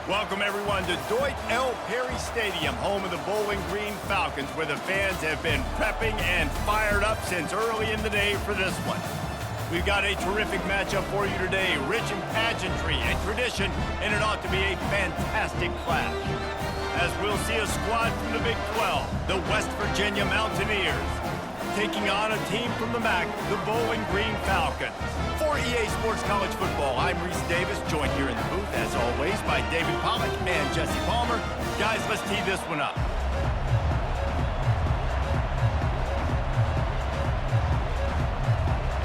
Welcome, everyone, to Dwight L. Perry Stadium, home of the Bowling Green Falcons, where the fans have been prepping and fired up since early in the day for this one. We've got a terrific matchup for you today, rich in pageantry and tradition, and it ought to be a fantastic clash. As we'll see a squad from the Big 12, the West Virginia Mountaineers, taking on a team from the MAC, the Bowling Green Falcons. For EA Sports College Football, I'm Reese Davis, joined here in the booth, as always, by David Pollack and Jesse Palmer. Guys, let's tee this one up.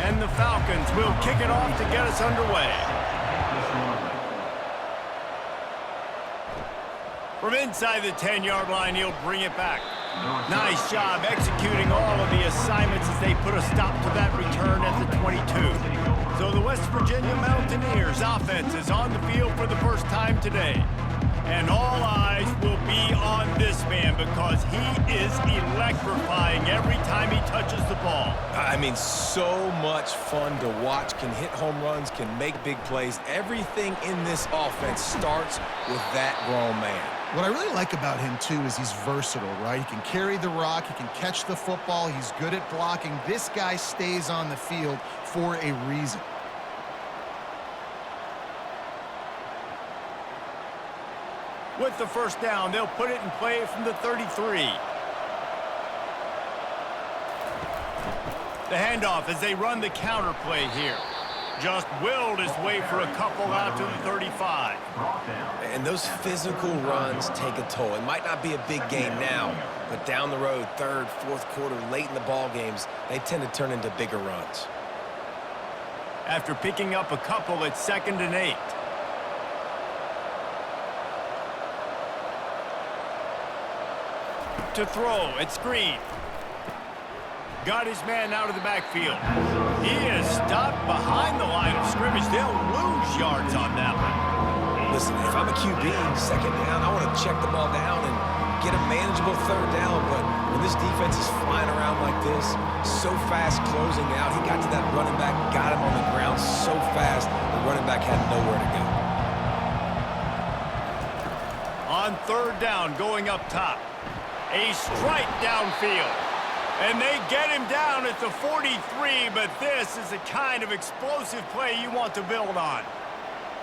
And the Falcons will kick it off to get us underway. From inside the 10-yard line, he'll bring it back. Nice job executing all of the assignments as they put a stop to that return at the 22. So the West Virginia Mountaineers offense is on the field for the first time today. And all eyes will be on this man because he is electrifying every time he touches the ball. I mean, so much fun to watch. Can hit home runs, can make big plays. Everything in this offense starts with that grown man. What I really like about him, too, is he's versatile, right? He can carry the rock, he can catch the football, he's good at blocking. This guy stays on the field for a reason. With the first down, they'll put it in play from the 33. The handoff as they run the counter play here. Just willed his way for a couple out to the 35. And those physical runs take a toll. It might not be a big game now, but down the road, third, fourth quarter, late in the ball games, they tend to turn into bigger runs. After picking up a couple, it's 2nd and 8. To throw, it's Green. Got his man out of the backfield. He is stopped behind the line of scrimmage. They'll lose yards on that one. Listen, if I'm a QB, second down, I want to check the ball down and get a manageable third down. But when this defense is flying around like this, so fast closing out, he got to that running back, got him on the ground so fast, the running back had nowhere to go. On third down, going up top. A strike downfield. And they get him down at the 43, but this is the kind of explosive play you want to build on.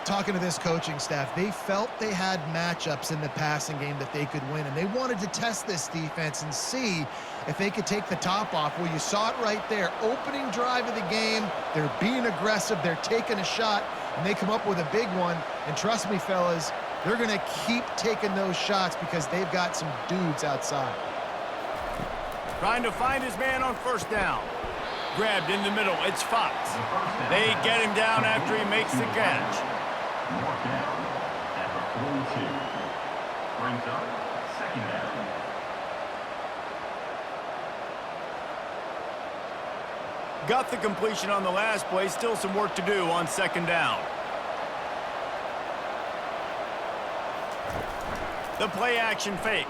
Talking to this coaching staff, they felt they had matchups in the passing game that they could win, and they wanted to test this defense and see if they could take the top off. Well, you saw it right there. Opening drive of the game, they're being aggressive, they're taking a shot, and they come up with a big one. And trust me, fellas, they're going to keep taking those shots because they've got some dudes outside. Trying to find his man on first down. Grabbed in the middle. It's Fox. They get him down after he makes the catch. At the 42. Brings up 2nd down. Got the completion on the last play. Still some work to do on 2nd down. The play action fake.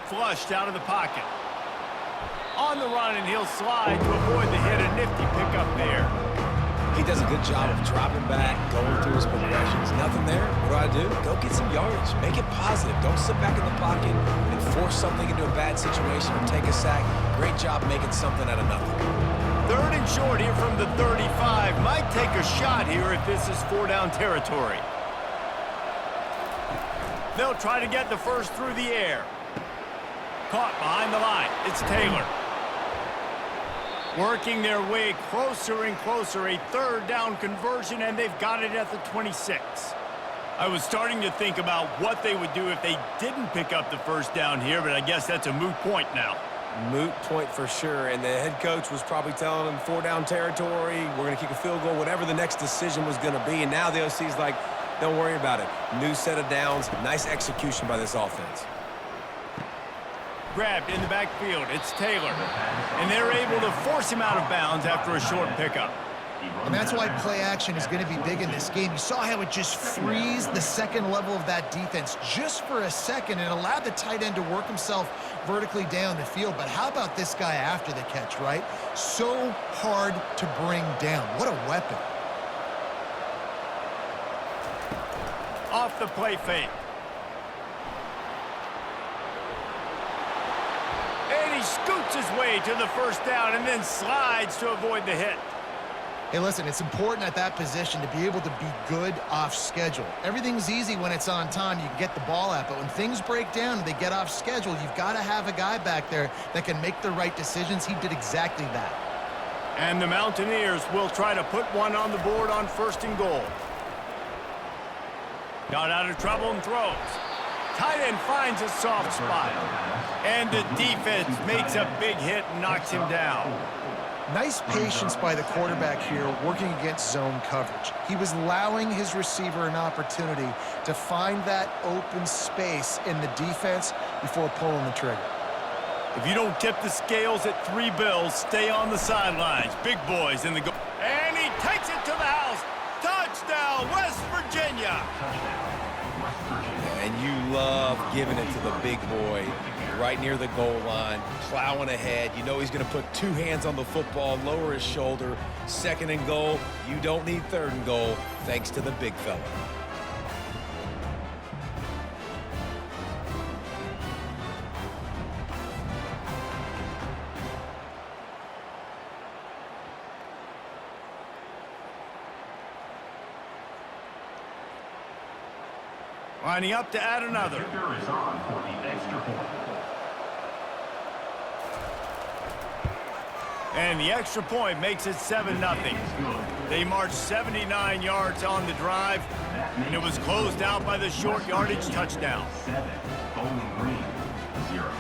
Flushed out of the pocket. On the run, and he'll slide to avoid the hit. A nifty pickup there. He does a good job of dropping back, going through his progressions. Nothing there. What do? Go get some yardage. Make it positive. Don't sit back in the pocket and force something into a bad situation or take a sack. Great job making something out of nothing. 3rd and short here from the 35. Might take a shot here if this is 4-down territory. They'll try to get the first through the air. Caught behind the line. It's Taylor. Working their way closer and closer. A 3rd down conversion, and they've got it at the 26. I was starting to think about what they would do if they didn't pick up the first down here, but I guess that's a moot point now. Moot point for sure, and the head coach was probably telling them 4-down territory, we're going to kick a field goal, whatever the next decision was going to be, and now the OC's like, don't worry about it. New set of downs, nice execution by this offense. Grabbed in the backfield, it's Taylor. And they're able to force him out of bounds after a short pickup. And that's why play action is going to be big in this game. You saw how it just frees the second level of that defense just for a second and allowed the tight end to work himself vertically down the field. But how about this guy after the catch, right? So hard to bring down. What a weapon. off the play fake. And he scoots his way to the first down and then slides to avoid the hit. Hey, listen, it's important at that position to be able to be good off schedule. Everything's easy when it's on time. You can get the ball out, but when things break down and they get off schedule, you've got to have a guy back there that can make the right decisions. He did exactly that. And the Mountaineers will try to put one on the board on 1st and goal. Got out of trouble and throws. Tight end finds a soft spot. And the defense makes a big hit and knocks him down. Nice patience by the quarterback here working against zone coverage. He was allowing his receiver an opportunity to find that open space in the defense before pulling the trigger. If you don't tip the scales at 3 bills, stay on the sidelines. Big boys in the goal. And he takes it to the house. Touchdown, West Virginia. And you love giving it to the big boy right near the goal line, plowing ahead. You know he's going to put 2 hands on the football, lower his shoulder. 2nd and goal. You don't need 3rd and goal, thanks to the big fella. Lining up to add another. Kicker is on for the extra point. And the extra point makes it 7-0. They marched 79 yards on the drive, and it was closed out by the short yardage touchdown. 7, Bowling Green, 0.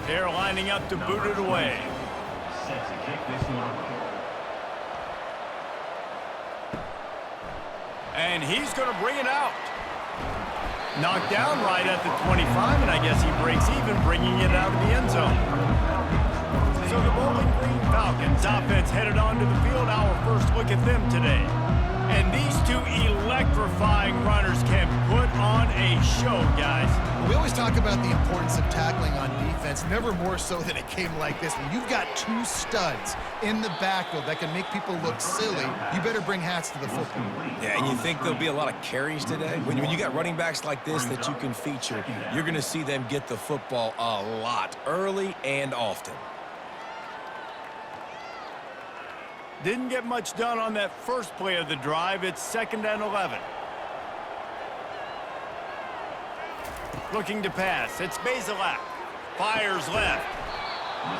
They're lining up to boot it away. Set to kick this one away. And he's going to bring it out. Knocked down right at the 25, and I guess he breaks even, bringing it out of the end zone. So the Bowling Green Falcons offense headed onto the field. Our first look at them today. And these 2 electrifying runners can put on a show, guys. We always talk about the importance of tackling on defense, never more so than it came like this. When you've got 2 studs in the backfield that can make people look silly, you better bring hats to the football. Yeah, and you think there'll be a lot of carries today? When you got running backs like this that you can feature, you're going to see them get the football a lot, early and often. Didn't get much done on that first play of the drive. It's 2nd and 11. Looking to pass. It's Bazelak. Fires left.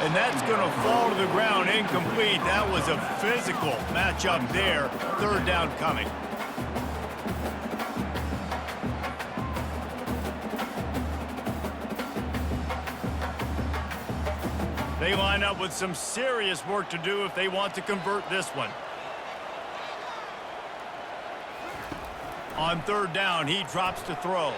And that's going to fall to the ground incomplete. That was a physical matchup there. 3rd down coming. They line up with some serious work to do if they want to convert this one. On 3rd down, he drops to throw.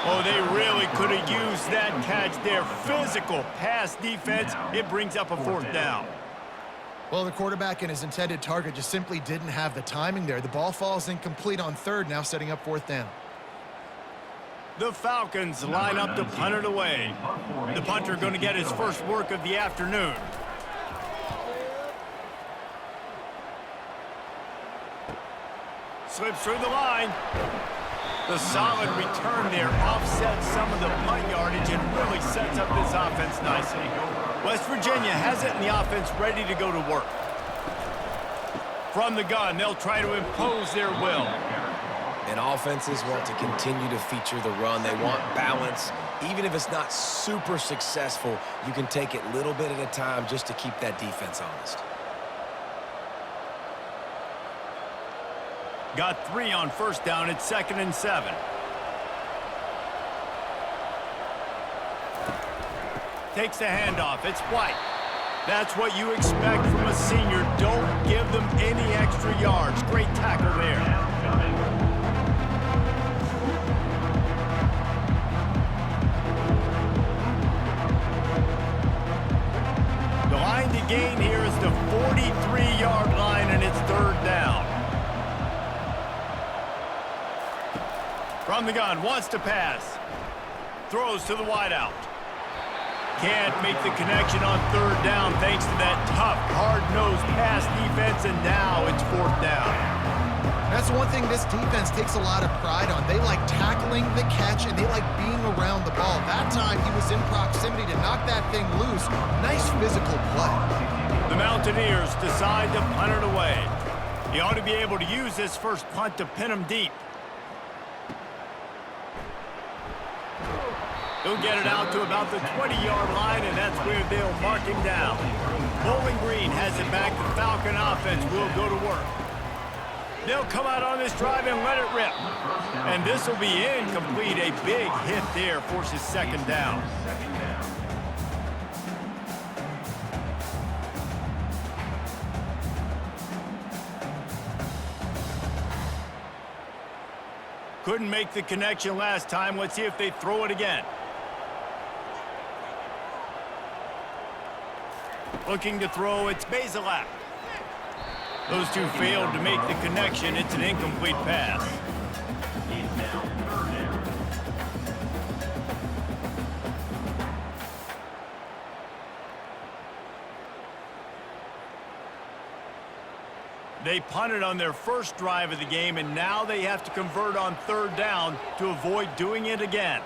Oh, they really could have used that catch there. Physical pass defense. It brings up a 4th down. Well, the quarterback and his intended target just simply didn't have the timing there. The ball falls incomplete on 3rd, now setting up 4th down. The Falcons line up to punt it away. The punter going to get his first work of the afternoon. Slips through the line. The solid return there offsets some of the punt yardage and really sets up this offense nicely. West Virginia has it in the offense ready to go to work. From the gun, they'll try to impose their will. And offenses want to continue to feature the run. They want balance. Even if it's not super successful, you can take it little bit at a time just to keep that defense honest. Got 3 on 1st down. It's 2nd and 7. Takes the handoff. It's White. That's what you expect from a senior. Don't give them any extra yards. Great tackle there. The line to gain here is the 43-yard line, and it's 3rd down. From the gun, wants to pass. Throws to the wideout. Can't make the connection on 3rd down thanks to that tough, hard-nosed pass defense, and now it's 4th down. That's one thing this defense takes a lot of pride on. They like tackling the catch, and they like being around the ball. That time, he was in proximity to knock that thing loose. Nice physical play. The Mountaineers decide to punt it away. He ought to be able to use this first punt to pin him deep. He'll get it out to about the 20-yard line, and that's where they'll mark him down. Bowling Green has it back. The Falcon offense will go to work. They'll come out on this drive and let it rip. And this will be incomplete. A big hit there forces second down. Couldn't make the connection last time. Let's see if they throw it again. Looking to throw, it's Bazelak. Those two failed to make the connection. It's an incomplete pass. They punted on their first drive of the game, and now they have to convert on third down to avoid doing it again.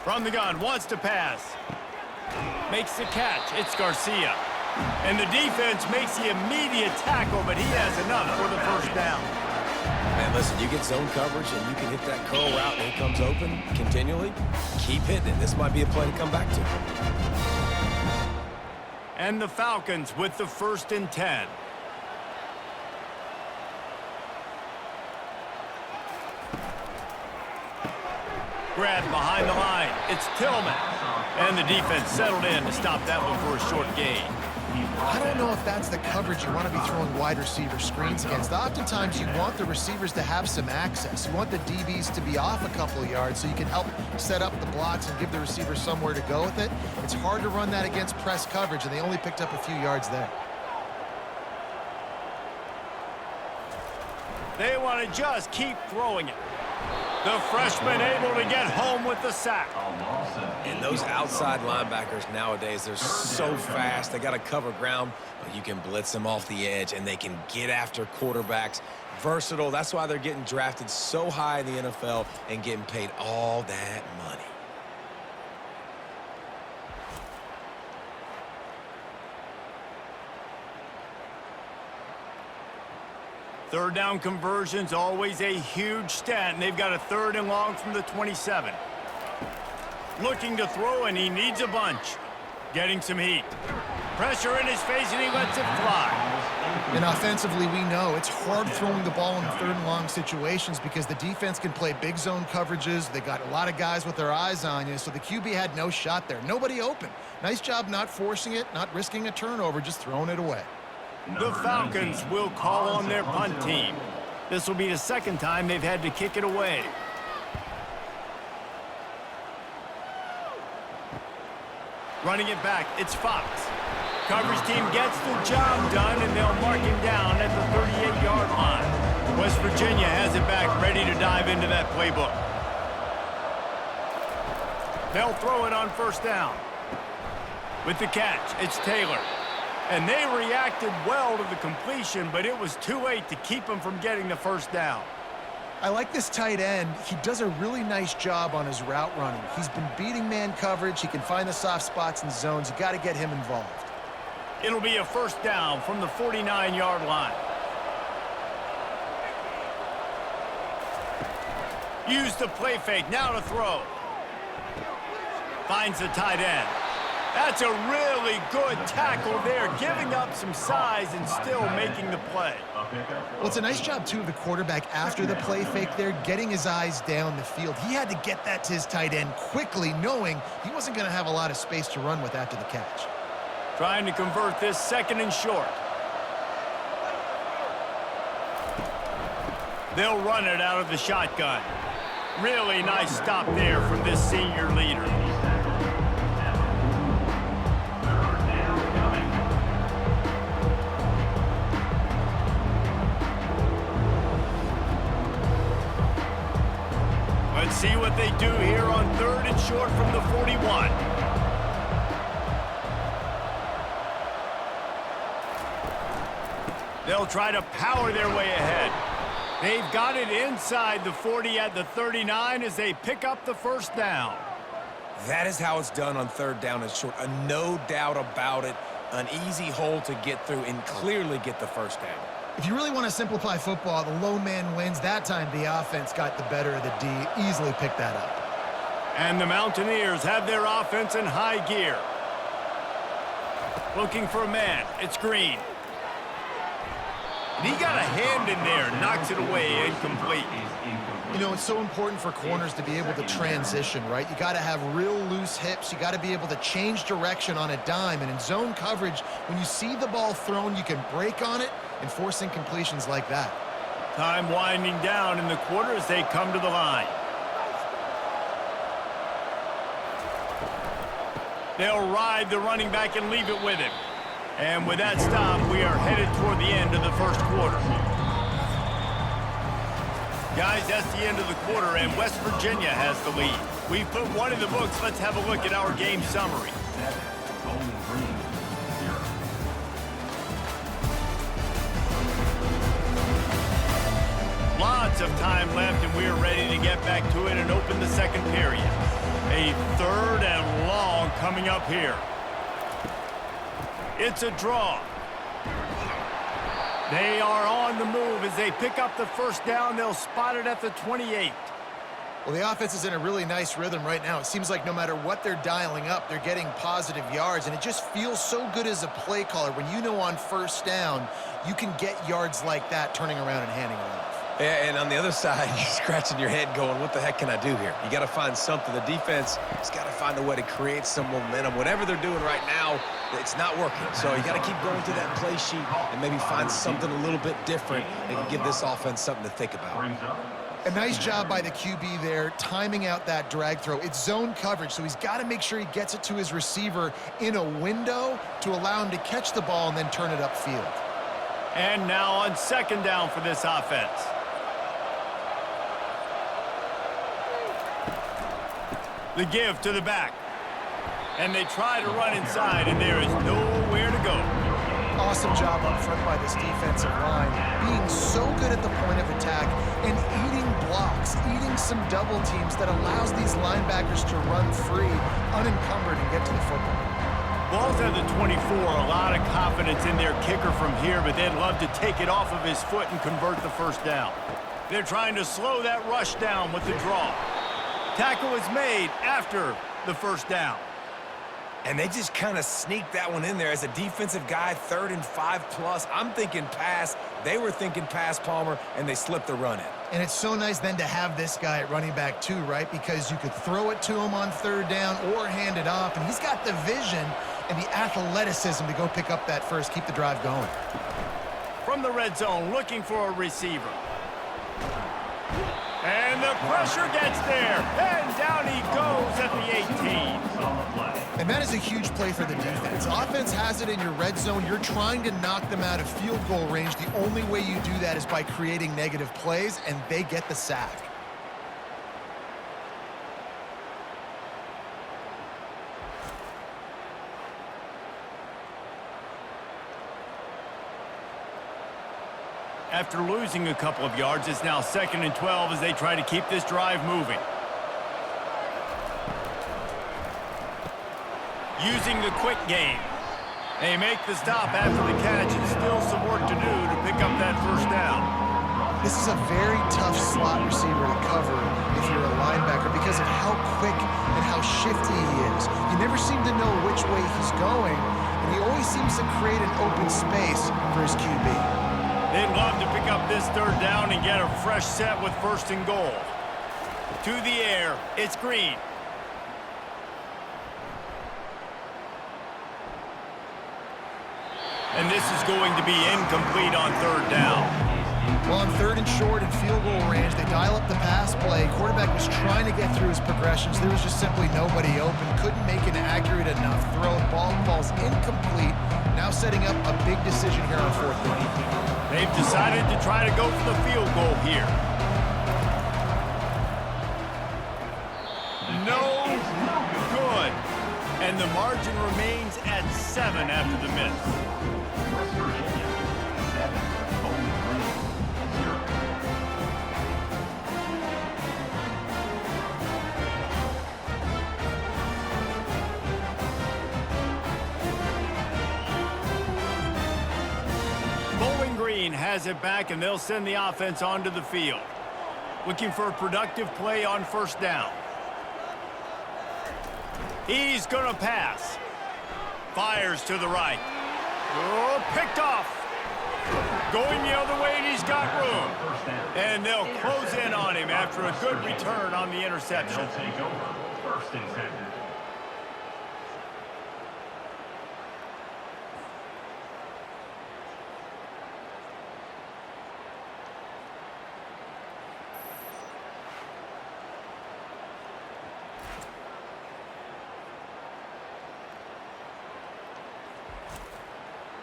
From the gun, wants to pass. Makes the catch. It's Garcia. And the defense makes the immediate tackle, but he has enough for the first down. Man, listen, you get zone coverage and you can hit that curl route and it comes open continually. Keep hitting it. This might be a play to come back to. And the Falcons with the 1st and 10. Grab behind the line. It's Tillman. And the defense settled in to stop that one for a short gain. I don't know if that's the coverage you want to be throwing wide receiver screens against. Oftentimes, you want the receivers to have some access. You want the DBs to be off a couple of yards so you can help set up the blocks and give the receiver somewhere to go with it. It's hard to run that against press coverage, and they only picked up a few yards there. They want to just keep throwing it. The freshman able to get home with the sack. And those outside linebackers nowadays, they're so fast. They got to cover ground, but you can blitz them off the edge, and they can get after quarterbacks. Versatile. That's why they're getting drafted so high in the NFL and getting paid all that money. Third down conversions, always a huge stat, and they've got a 3rd and long from the 27. Looking to throw, and he needs a bunch. Getting some heat. Pressure in his face, and he lets it fly. And offensively, we know it's hard throwing the ball in 3rd and long situations because the defense can play big zone coverages. They got a lot of guys with their eyes on you, so the QB had no shot there. Nobody open. Nice job not forcing it, not risking a turnover, just throwing it away. The Falcons will call on their punt team. This will be the 2nd time they've had to kick it away. Running it back, it's Fox. Coverage team gets the job done, and they'll mark him down at the 38-yard line. West Virginia has it back, ready to dive into that playbook. They'll throw it on 1st down. With the catch, it's Taylor. And they reacted well to the completion, but it was too late to keep him from getting the 1st down. I like this tight end. He does a really nice job on his route running. He's been beating man coverage. He can find the soft spots and zones. You got to get him involved. It'll be a 1st down from the 49-yard line. Use the play fake, now to throw. Finds the tight end. That's a really good tackle there, giving up some size and still making the play. Well, it's a nice job, too, of the quarterback after the play fake there, getting his eyes down the field. He had to get that to his tight end quickly, knowing he wasn't going to have a lot of space to run with after the catch. Trying to convert this 2nd and short. They'll run it out of the shotgun. Really nice stop there from this senior leader. Let's see what they do here on 3rd and short from the 41. They'll try to power their way ahead. They've got it inside the 40 at the 39 as they pick up the first down. That is how it's done on third down and short. No doubt about it. An easy hole to get through and clearly get the first down. If you really want to simplify football, the low man wins. That time the offense got the better of the D. Easily picked that up. And the Mountaineers have their offense in high gear. Looking for a man. It's Green. And he got a hand in there. Knocks it away. Incomplete. You know, it's so important for corners to be able to transition, right? You got to have real loose hips. You got to be able to change direction on a dime. And in zone coverage, when you see the ball thrown, you can break on it and force incompletions like that. Time winding down in the quarter as they come to the line. They'll ride the running back and leave it with him. And with that stop, we are headed toward the end of the first quarter. Guys, that's the end of the quarter, and West Virginia has the lead. We've put one in the books. Let's have a look at our game summary. Bowling Green, 0. Lots of time left, and we are ready to get back to it and open the second period. A third and long coming up here. It's a draw. They are on the move as they pick up the first down. They'll spot it at the 28. Well, the offense is in a really nice rhythm right now. It seems like no matter what they're dialing up, they're getting positive yards, and it just feels so good as a play caller when you know on first down you can get yards like that turning around and handing it off. Yeah, and on the other side, you're scratching your head going, what the heck can I do here? You got to find something. The defense has got to find a way to create some momentum. Whatever they're doing right now, it's not working. So you got to keep going through that play sheet and maybe find something a little bit different that can give this offense something to think about. A nice job by the QB there, timing out that drag throw. It's zone coverage, so he's got to make sure he gets it to his receiver in a window to allow him to catch the ball and then turn it upfield. And now on second down for this offense. The give to the back. And they try to run inside, and there is nowhere to go. Awesome job up front by this defensive line, being so good at the point of attack and eating blocks, eating some double teams that allows these linebackers to run free, unencumbered, and get to the football. Ball's at the 24, a lot of confidence in their kicker from here, but they'd love to take it off of his foot and convert the first down. They're trying to slow that rush down with the draw. Tackle is made after the first down. And they just kind of sneaked that one in there as a defensive guy, 3rd and 5+. I'm thinking pass. They were thinking pass, Palmer, and they slipped the run in. And it's so nice then to have this guy at running back too, right? Because you could throw it to him on third down or hand it off, and he's got the vision and the athleticism to go pick up that first, keep the drive going. From the red zone, looking for a receiver. And the pressure gets there, and down he goes at the 18. And that is a huge play for the defense. Offense has it in your red zone. You're trying to knock them out of field goal range. The only way you do that is by creating negative plays, and they get the sack. After losing a couple of yards, it's now 2nd and 12 as they try to keep this drive moving. Using the quick game. They make the stop after the catch, and still some work to do to pick up that first down. This is a very tough slot receiver to cover if you're a linebacker because of how quick and how shifty he is. You never seem to know which way he's going, and he always seems to create an open space for his QB. They'd love to pick up this third down and get a fresh set with 1st and goal. To the air, it's Green. And this is going to be incomplete on third down. Well, on 3rd and short and field goal range, they dial up the pass play. Quarterback was trying to get through his progressions. There was just simply nobody open. Couldn't make an accurate enough throw. Ball falls incomplete. Now setting up a big decision here on 4th down. They've decided to try to go for the field goal here. No good. And the margin remains at 7 after the miss. West Virginia, 7. has it back, and they'll send the offense onto the field. Looking for a productive play on first down. He's going to pass. Fires to the right. Oh, picked off. Going the other way, and he's got room. And they'll close in on him after a good return on the interception. They'll take over. First and 10.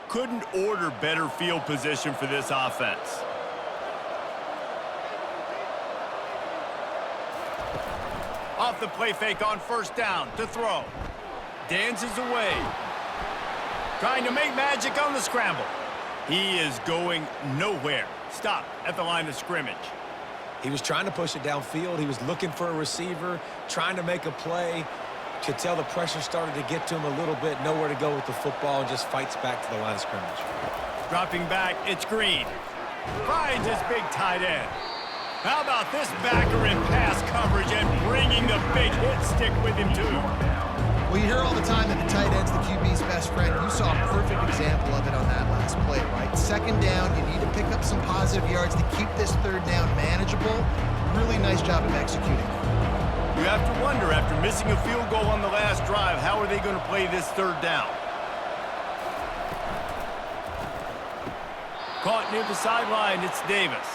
Couldn't order better field position for this offense. Off the play fake on first down to throw. Dances away. Trying to make magic on the scramble. He is going nowhere. Stop at the line of scrimmage. He was trying to push it downfield. He was looking for a receiver, trying to make a play. Could tell the pressure started to get to him a little bit. Nowhere to go with the football, and just fights back to the line of scrimmage. Dropping back, it's Green. Finds his big tight end. How about this backer in pass coverage and bringing the big hit stick with him, too? Well, you hear all the time that the tight end's the QB's best friend. You saw a perfect example of it on that last play, right? Second down, you need to pick up some positive yards to keep this third down manageable. Really nice job of executing. You have to wonder, after missing a field goal on the last drive, how are they going to play this third down? Caught near the sideline, it's Davis.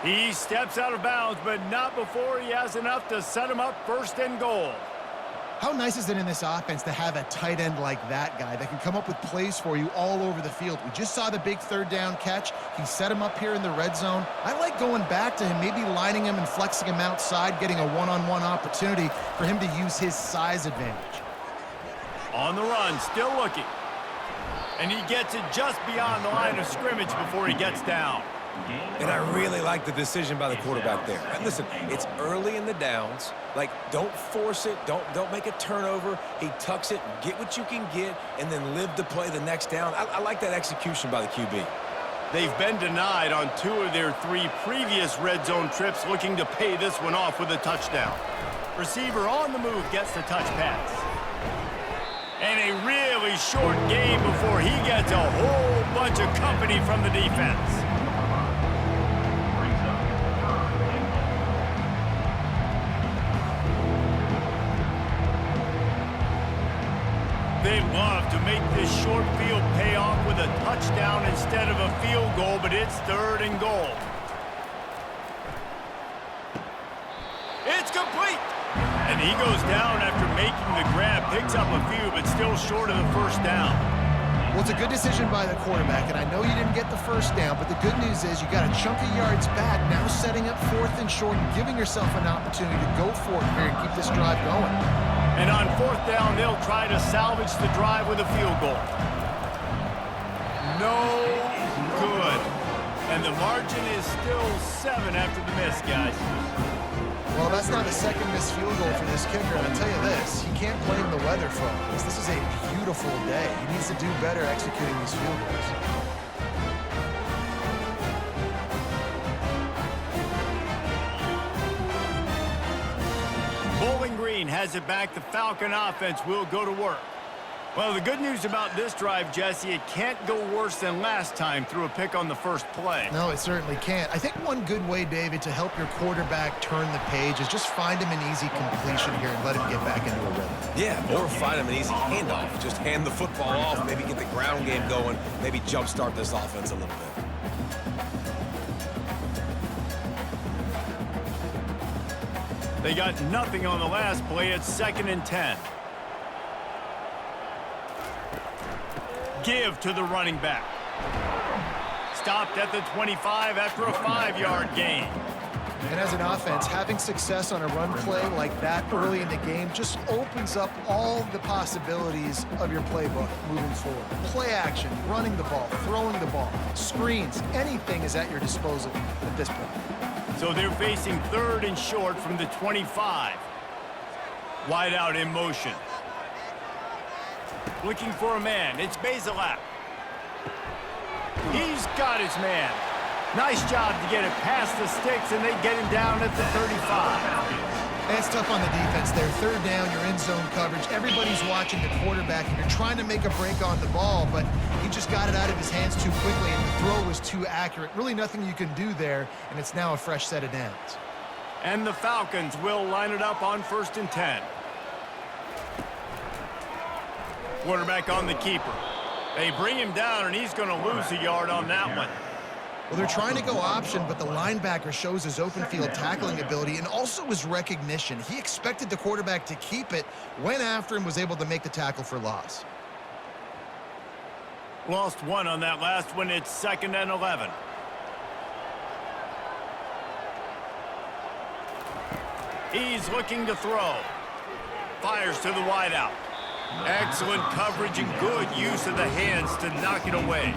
He steps out of bounds, but not before he has enough to set him up first and goal. How nice is it in this offense to have a tight end like that guy that can come up with plays for you all over the field? We just saw the big third down catch. He set him up here in the red zone. I like going back to him, maybe lining him and flexing him outside, getting a one-on-one opportunity for him to use his size advantage. On the run, still looking. And he gets it just beyond the line of scrimmage before he gets down. And I really like the decision by the quarterback there. And listen, it's early in the downs. Like, don't force it. Don't make a turnover. He tucks it, get what you can get, and then live to play the next down. I like that execution by the QB. They've been denied on 2 of their 3 previous red zone trips, looking to pay this one off with a touchdown. Receiver on the move gets the touch pass. And a really short game before he gets a whole bunch of company from the defense. They love to make this short field pay off with a touchdown instead of a field goal, but it's third and goal. It's complete! And he goes down after making the grab, picks up a few, but still short of the first down. Well, it's a good decision by the quarterback, and I know you didn't get the first down, but the good news is you got a chunk of yards back, now setting up fourth and short and giving yourself an opportunity to go for it here and keep this drive going. And on fourth down, they'll try to salvage the drive with a field goal. No good. And the margin is still 7 after the miss, guys. Well, that's not a second missed field goal for this kicker, and I'll tell you this, he can't blame the weather for all this. This is a beautiful day. He needs to do better executing these field goals. Bowling Green has it back. The Falcon offense will go to work. Well, the good news about this drive, Jesse, it can't go worse than last time through a pick on the first play. No, it certainly can't. I think one good way, David, to help your quarterback turn the page is just find him an easy completion here and let him get back into a rhythm. Yeah, or find him an easy handoff. Just hand the football off, maybe get the ground game going, maybe jumpstart this offense a little bit. They got nothing on the last play. It's 2nd and 10. Give to the running back. Stopped at the 25 after a 5-yard gain. And as an offense, having success on a run play like that early in the game just opens up all the possibilities of your playbook moving forward. Play action, running the ball, throwing the ball, screens, anything is at your disposal at this point. So they're facing 3rd and short from the 25. Wide out in motion. Looking for a man. It's Bazelak. He's got his man. Nice job to get it past the sticks, and they get him down at the 35. It's tough on the defense there. Third down, you're in zone coverage. Everybody's watching the quarterback, and you're trying to make a break on the ball, but he just got it out of his hands too quickly, and the throw was too accurate. Really nothing you can do there, and it's now a fresh set of downs. And the Falcons will line it up on 1st and 10. Quarterback on the keeper. They bring him down, and he's going to lose a yard on that one. Well, they're trying to go option, but the linebacker shows his open field tackling ability and also his recognition. He expected the quarterback to keep it, went after him, was able to make the tackle for loss. Lost one on that last one. It's 2nd and 11. He's looking to throw. Fires to the wideout. Excellent coverage and good use of the hands to knock it away.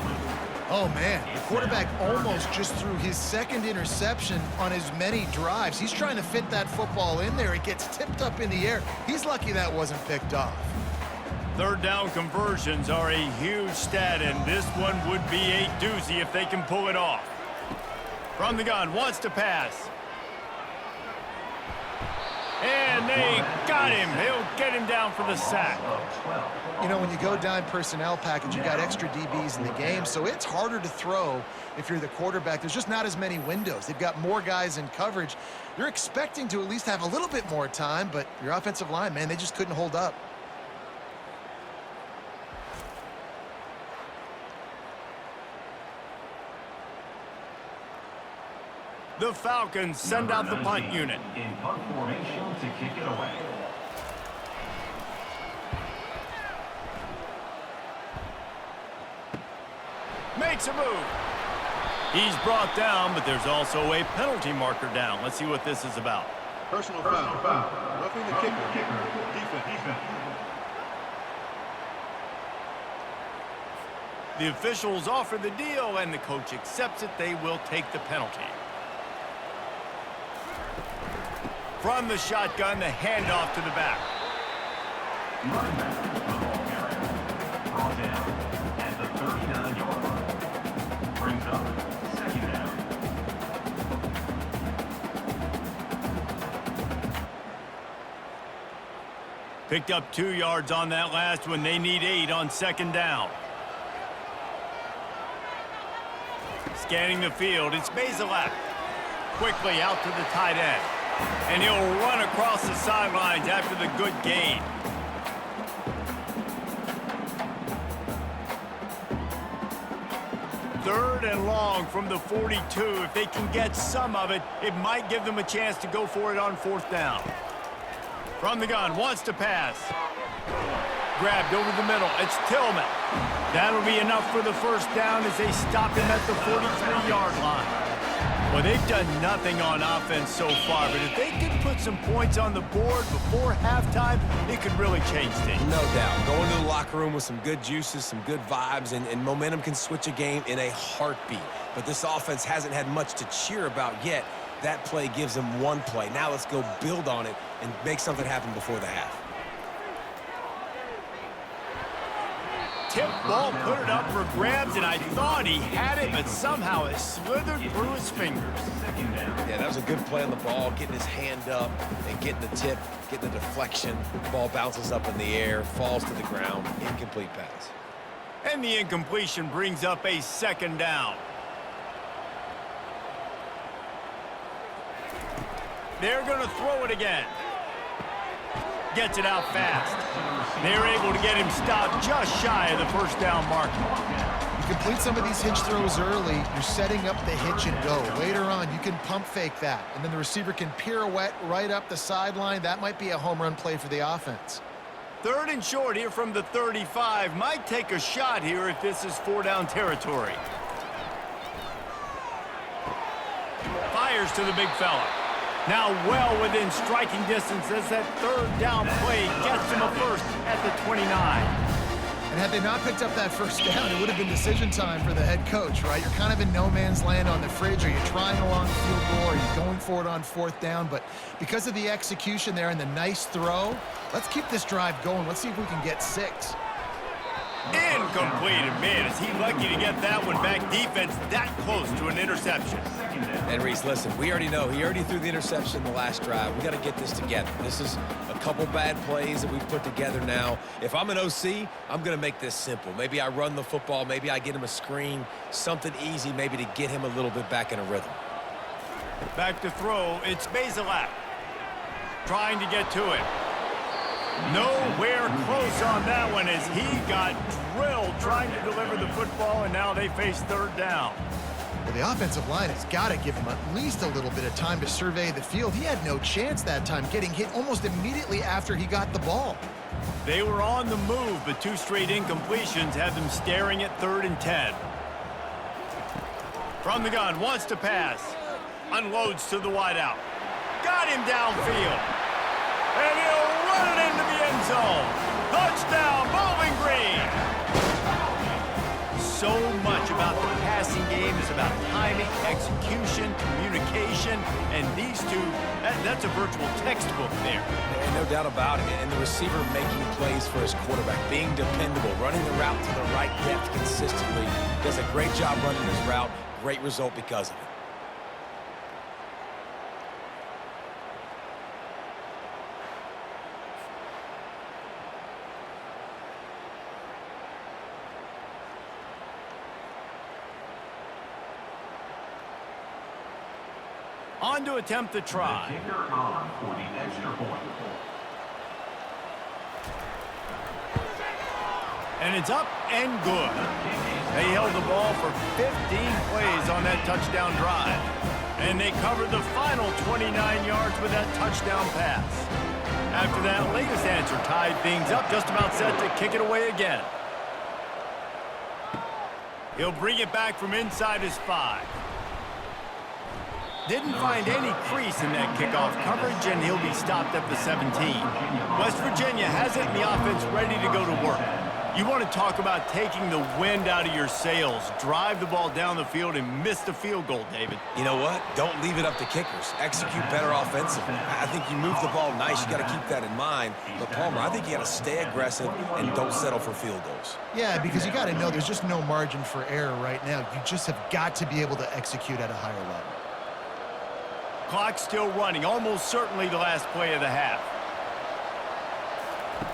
Oh, man, the quarterback almost just threw his 2nd interception on as many drives. He's trying to fit that football in there. It gets tipped up in the air. He's lucky that wasn't picked off. 3rd down conversions are a huge stat, and this one would be a doozy if they can pull it off. From the gun, wants to pass. And they got him. He'll get him down for the sack. You know, when you go dime personnel package, you got extra DBs in the game, so it's harder to throw if you're the quarterback. There's just not as many windows. They've got more guys in coverage. You're expecting to at least have a little bit more time, but your offensive line, man, they just couldn't hold up. The Falcons send out the punt unit. In punt formation to kick it away. Makes a move. He's brought down, but there's also a penalty marker down. Let's see what this is about. Personal foul. Roughing the kicker. Defense. The officials offer the deal, and the coach accepts it. They will take the penalty. From the shotgun, the handoff to the back. Running back, football carrier. Brought down at the 39-yard line. Brings up 2nd down. Picked up 2 yards on that last one. They need 8 on 2nd down. Scanning the field, it's Bazelak. Quickly out to the tight end. And he'll run across the sidelines after the good gain. Third and long from the 42. If they can get some of it, it might give them a chance to go for it on 4th down. From the gun, wants to pass. Grabbed over the middle. It's Tillman. That'll be enough for the 1st down as they stop him at the 43-yard line. Well, they've done nothing on offense so far, but if they could put some points on the board before halftime, it could really change things. No doubt. Going to the locker room with some good juices, some good vibes, and momentum can switch a game in a heartbeat. But this offense hasn't had much to cheer about yet. That play gives them one play. Now let's go build on it and make something happen before the half. Tip ball, put it up for grabs, and I thought he had it, but somehow it slithered through his fingers. Yeah, that was a good play on the ball, getting his hand up and getting the tip, getting the deflection. The ball bounces up in the air, falls to the ground, incomplete pass. And the incompletion brings up a 2nd down. They're going to throw it again. Gets it out fast. They're able to get him stopped just shy of the 1st down marker. You complete some of these hitch throws early, you're setting up the hitch and go. Later on, you can pump fake that, and then the receiver can pirouette right up the sideline. That might be a home run play for the offense. 3rd and short here from the 35. Might take a shot here if this is 4-down territory. Fires to the big fella. Now well within striking distance as that 3rd down play gets him a 1st at the 29. And had they not picked up that 1st down, it would have been decision time for the head coach, right? You're kind of in no man's land on the fridge. Are you trying along the field goal? Are you going for it on 4th down? But because of the execution there and the nice throw, let's keep this drive going. Let's see if we can get 6. Incomplete. Man, is he lucky to get that one back. Defense that close to an interception. And Reese, listen, we already know he already threw the interception the last drive. We got to get this together. This is a couple bad plays that we've put together now. If I'm an OC, I'm going to make this simple. Maybe I run the football. Maybe I get him a screen, something easy maybe to get him a little bit back in a rhythm. Back to throw. It's Bazelak trying to get to it. Nowhere close on that one as he got drilled trying to deliver the football, and now they face third down. Well, the offensive line has got to give him at least a little bit of time to survey the field. He had no chance that time, getting hit almost immediately after he got the ball. They were on the move, but two straight incompletions had them staring at 3rd and 10. From the gun, wants to pass. Unloads to the wideout. Got him downfield. And he'll run it into the end zone. Touchdown, Bowling Green. So much about the passing game is about timing, execution, communication, and these two, that's a virtual textbook there. And no doubt about it. And the receiver making plays for his quarterback, being dependable, running the route to the right depth consistently. Does a great job running his route. Great result because of it. On to attempt the try. The kicker on for the extra point. And it's up and good. They held the ball for 15 plays on that touchdown drive. And they covered the final 29 yards with that touchdown pass. After that latest answer tied things up, just about set to kick it away again. He'll bring it back from inside his 5. Didn't find any crease in that kickoff coverage, and he'll be stopped at the 17. West Virginia has it in the offense ready to go to work. You want to talk about taking the wind out of your sails. Drive the ball down the field and miss the field goal, David. You know what? Don't leave it up to kickers. Execute better offensively. I think you move the ball nice. You got to keep that in mind. But, Palmer, I think you got to stay aggressive and don't settle for field goals. Yeah, because you got to know there's just no margin for error right now. You just have got to be able to execute at a higher level. Clock still running, almost certainly the last play of the half.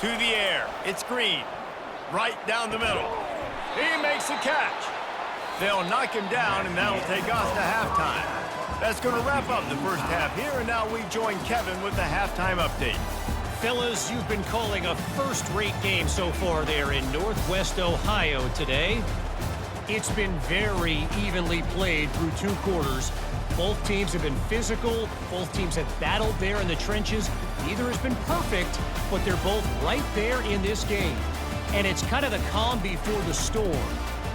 To the air, it's Green. Right down the middle. He makes the catch. They'll knock him down, and that'll take us to halftime. That's going to wrap up the first half here, and now we join Kevin with the halftime update. Fellas, you've been calling a first-rate game so far there in Northwest Ohio today. It's been very evenly played through 2 quarters. Both teams have been physical. Both teams have battled there in the trenches. Neither has been perfect, but they're both right there in this game. And it's kind of the calm before the storm.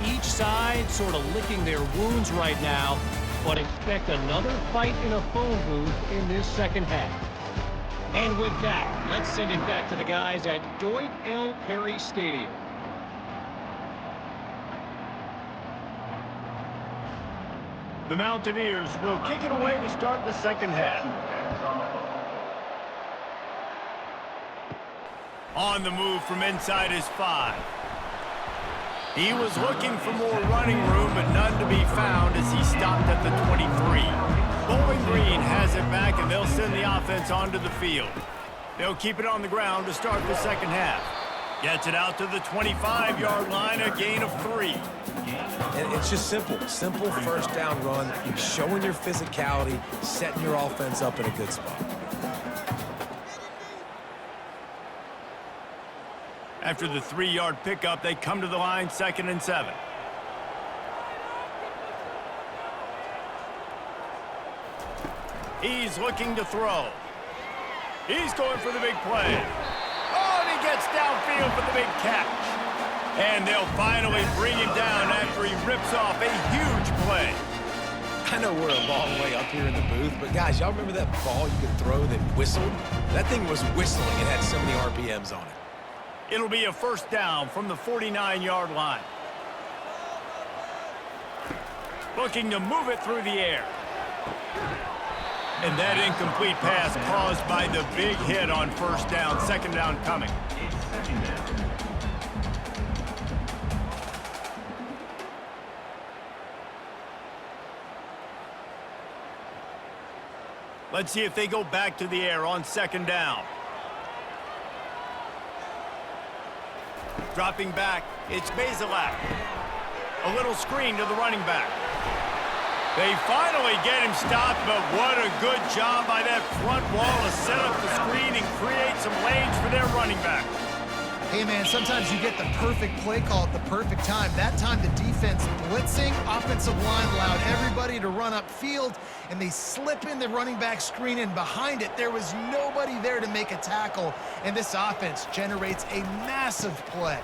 Each side sort of licking their wounds right now, but expect another fight in a phone booth in this second half. And with that, let's send it back to the guys at Dwight L. Perry Stadium. The Mountaineers will kick it away to start the second half. On the move from inside his 5. He was looking for more running room, but none to be found as he stopped at the 23. Bowling Green has it back, and they'll send the offense onto the field. They'll keep it on the ground to start the second half. Gets it out to the 25-yard line, a gain of 3. And it's just simple. Simple first down run, showing your physicality, setting your offense up in a good spot. After the 3-yard pickup, they come to the line, 2nd and 7. He's looking to throw. He's going for the big play. Oh, and he gets downfield for the big catch. And they'll finally bring him down after he rips off a huge play. I know we're a long way up here in the booth, but guys, y'all remember that ball you could throw that whistled? That thing was whistling. It had so many RPMs on it. It'll be a first down from the 49-yard line. Looking to move it through the air. And that incomplete pass caused by the big hit on first down. Second down coming. Let's see if they go back to the air on second down. Dropping back, it's Bazelak. A little screen to the running back. They finally get him stopped, but what a good job by that front wall to set up the screen and create some lanes for their running back. Hey, man, sometimes you get the perfect play call at the perfect time. That time the defense blitzing, offensive line allowed everybody to run upfield, and they slip in the running back screen, and behind it, there was nobody there to make a tackle, and this offense generates a massive play.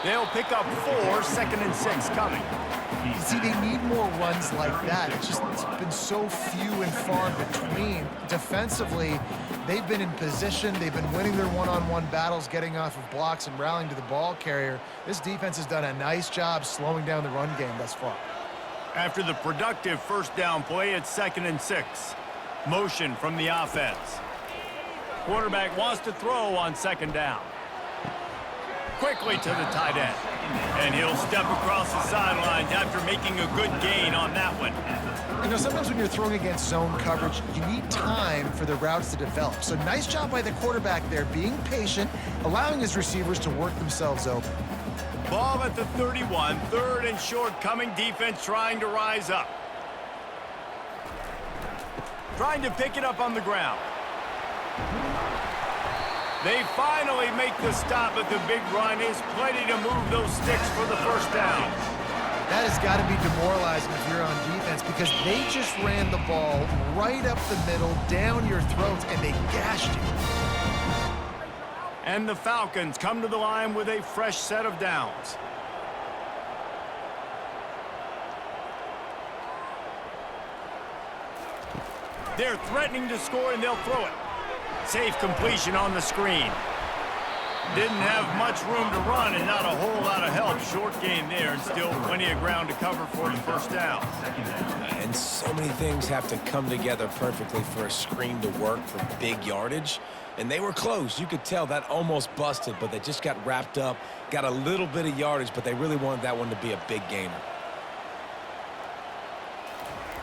They'll pick up 4, 2nd and 6 coming. You see, they need more runs like that. It's been so few and far between. Defensively, they've been in position. They've been winning their one-on-one battles, getting off of blocks and rallying to the ball carrier. This defense has done a nice job slowing down the run game thus far. After the productive first down play, it's 2nd and 6. Motion from the offense. Quarterback wants to throw on second down. Quickly to the tight end. And he'll step across the sidelines after making a good gain on that one. You know, sometimes when you're throwing against zone coverage, you need time for the routes to develop. So nice job by the quarterback there, being patient, allowing his receivers to work themselves open. Ball at the 31, 3rd and short coming. Defense trying to rise up. Trying to pick it up on the ground. They finally make the stop, but the big run is plenty to move those sticks for the first down. That has got to be demoralizing if you're on defense, because they just ran the ball right up the middle, down your throats, and they gashed you. And the Falcons come to the line with a fresh set of downs. They're threatening to score, and they'll throw it. Safe completion on the screen. Didn't have much room to run and not a whole lot of help. Short gain there, and still plenty of ground to cover for the first down. And so many things have to come together perfectly for a screen to work for big yardage. And they were close. You could tell that almost busted, but they just got wrapped up, got a little bit of yardage, but they really wanted that one to be a big gainer.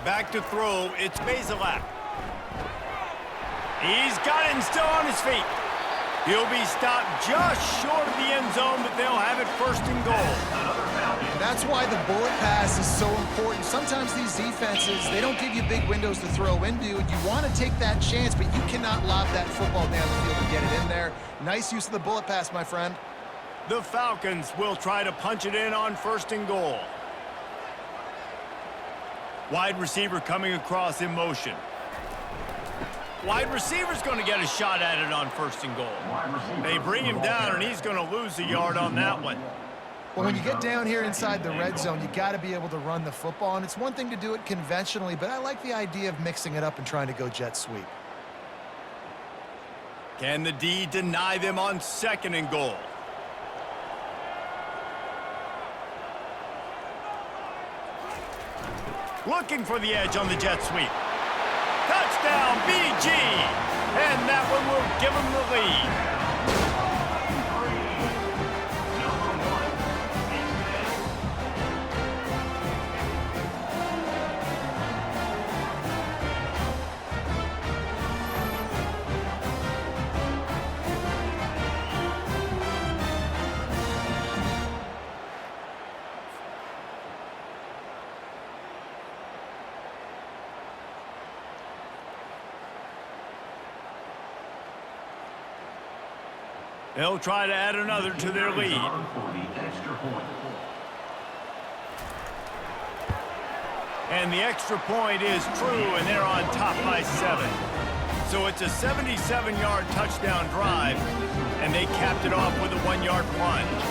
Back to throw, it's Bazelak. He's got it and still on his feet. He'll be stopped just short of the end zone, but they'll have it 1st and goal. That's why the bullet pass is so important. Sometimes these defenses, they don't give you big windows to throw into, and you want to take that chance, but you cannot lob that football down the field and get it in there. Nice use of the bullet pass, my friend. The Falcons will try to punch it in on 1st and goal. Wide receiver coming across in motion. Wide receiver's going to get a shot at it on 1st and goal. They bring him down, and he's going to lose a yard on that one. Well, when you get down here inside the red zone, you got to be able to run the football, and it's one thing to do it conventionally, but I like the idea of mixing it up and trying to go jet sweep. Can the D deny them on 2nd and goal? Looking for the edge on the jet sweep. Touchdown, BG! And that one will give them the lead. They'll try to add another to their lead. And the extra point is true, and they're on top by 7. So it's a 77-yard touchdown drive, and they capped it off with a 1-yard plunge.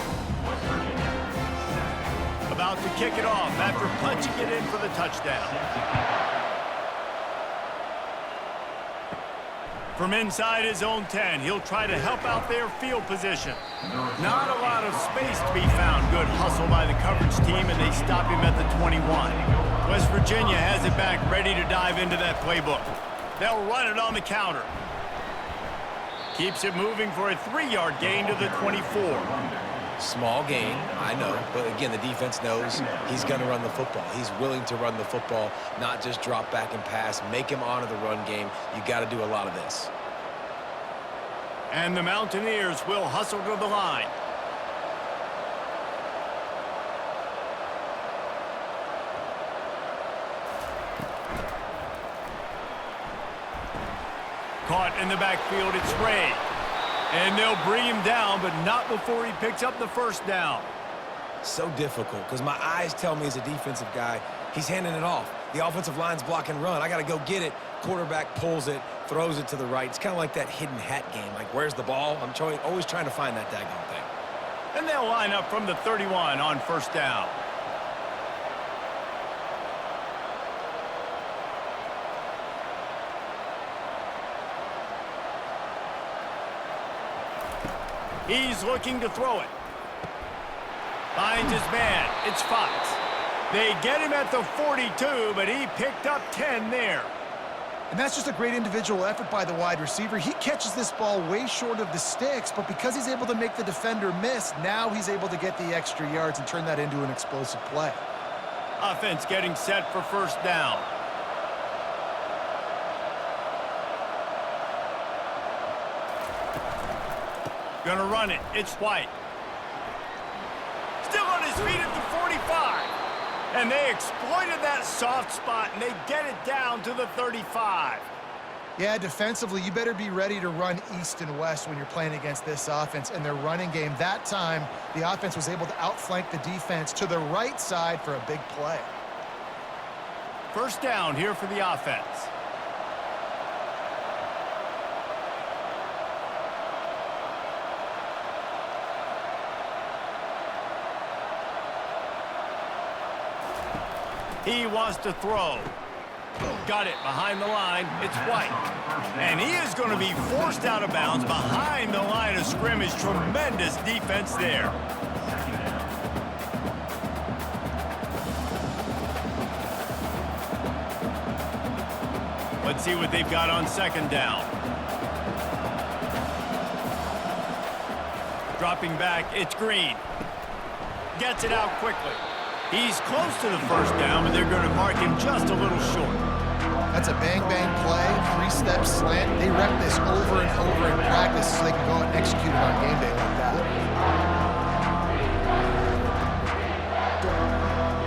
About to kick it off after punching it in for the touchdown. From inside his own 10, he'll try to help out their field position. Not a lot of space to be found. Good hustle by the coverage team, and they stop him at the 21. West Virginia has it back, ready to dive into that playbook. They'll run it on the counter. Keeps it moving for a 3-yard gain to the 24. Small gain, I know, but again, the defense knows he's going to run the football. He's willing to run the football, not just drop back and pass, make him honor the run game. You got to do a lot of this. And the Mountaineers will hustle to the line. Caught in the backfield, it's Ray. And they'll bring him down, but not before he picks up the first down. So difficult, because my eyes tell me as a defensive guy, he's handing it off. The offensive line's block and run. I got to go get it. Quarterback pulls it, throws it to the right. It's kind of like that hidden hat game. Like, where's the ball? I'm always trying to find that daggone thing. And they'll line up from the 31 on first down. He's looking to throw it. Finds his man. It's Fox. They get him at the 42, but he picked up 10 there. And that's just a great individual effort by the wide receiver. He catches this ball way short of the sticks, but because he's able to make the defender miss, now he's able to get the extra yards and turn that into an explosive play. Offense getting set for first down. Gonna run it. It's White. Still on his feet at the 45. And they exploited that soft spot, and they get it down to the 35. Yeah, defensively, you better be ready to run east and west when you're playing against this offense. And their running game, that time, the offense was able to outflank the defense to the right side for a big play. First down here for the offense. He wants to throw. Got it behind the line. It's White. And he is going to be forced out of bounds behind the line of scrimmage. Tremendous defense there. Let's see what they've got on second down. Dropping back, it's Green. Gets it out quickly. He's close to the first down, but they're going to mark him just a little short. That's a bang-bang play, three-step slant. They rep this over and over in practice so they can go out and execute it on game day like that.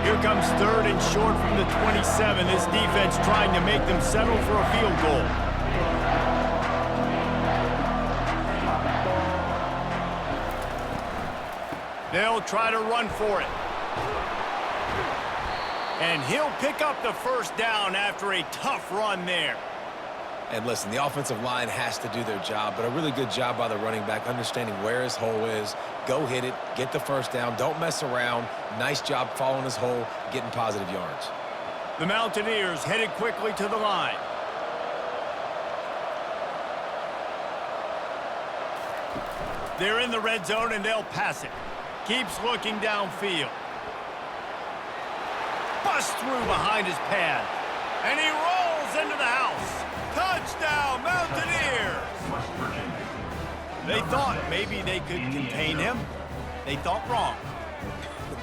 Here comes third and short from the 27. This defense trying to make them settle for a field goal. They'll try to run for it. And he'll pick up the first down after a tough run there. And listen, the offensive line has to do their job, but a really good job by the running back understanding where his hole is. Go hit it, get the first down, don't mess around. Nice job following his hole, getting positive yards. The Mountaineers headed quickly to the line. They're in the red zone and they'll pass it. Keeps looking downfield. Busts through behind his pad. And he rolls into the house. Touchdown, Mountaineers! They thought maybe they could contain him. They thought wrong.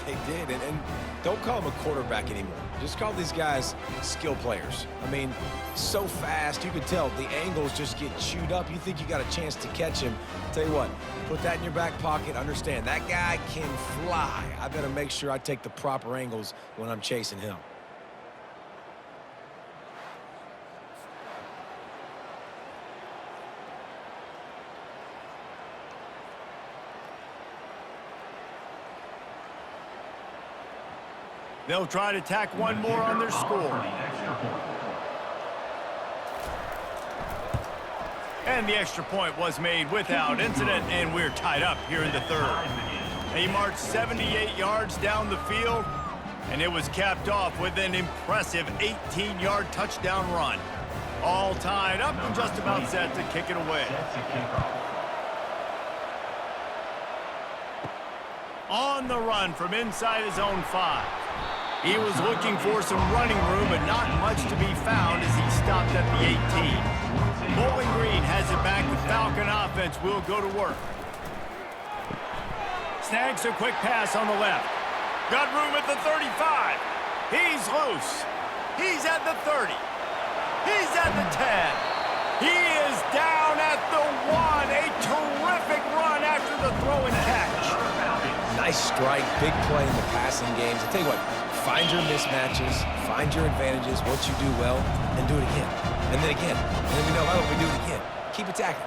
They did, and don't call him a quarterback anymore. Just call these guys skill players. I mean, so fast, you can tell the angles just get chewed up. You think you got a chance to catch him. Tell you what, put that in your back pocket. Understand, that guy can fly. I better make sure I take the proper angles when I'm chasing him. They'll try to tack one more on their score. And the extra point was made without incident, and we're tied up here in the third. He marched 78 yards down the field, and it was capped off with an impressive 18-yard touchdown run. All tied up and just about set to kick it away. On the run from inside his own 5. He was looking for some running room, but not much to be found as he stopped at the 18. Bowling Green has it back. The Falcon offense will go to work. Snags a quick pass on the left. Got room at the 35. He's loose. He's at the 30. He's at the 10. He is down at the 1. A terrific run after the throw and catch. Nice strike, big play in the passing games. I tell you what, find your mismatches, find your advantages, what you do well, and do it again. And then again. And then we know how we do it again. Keep attacking.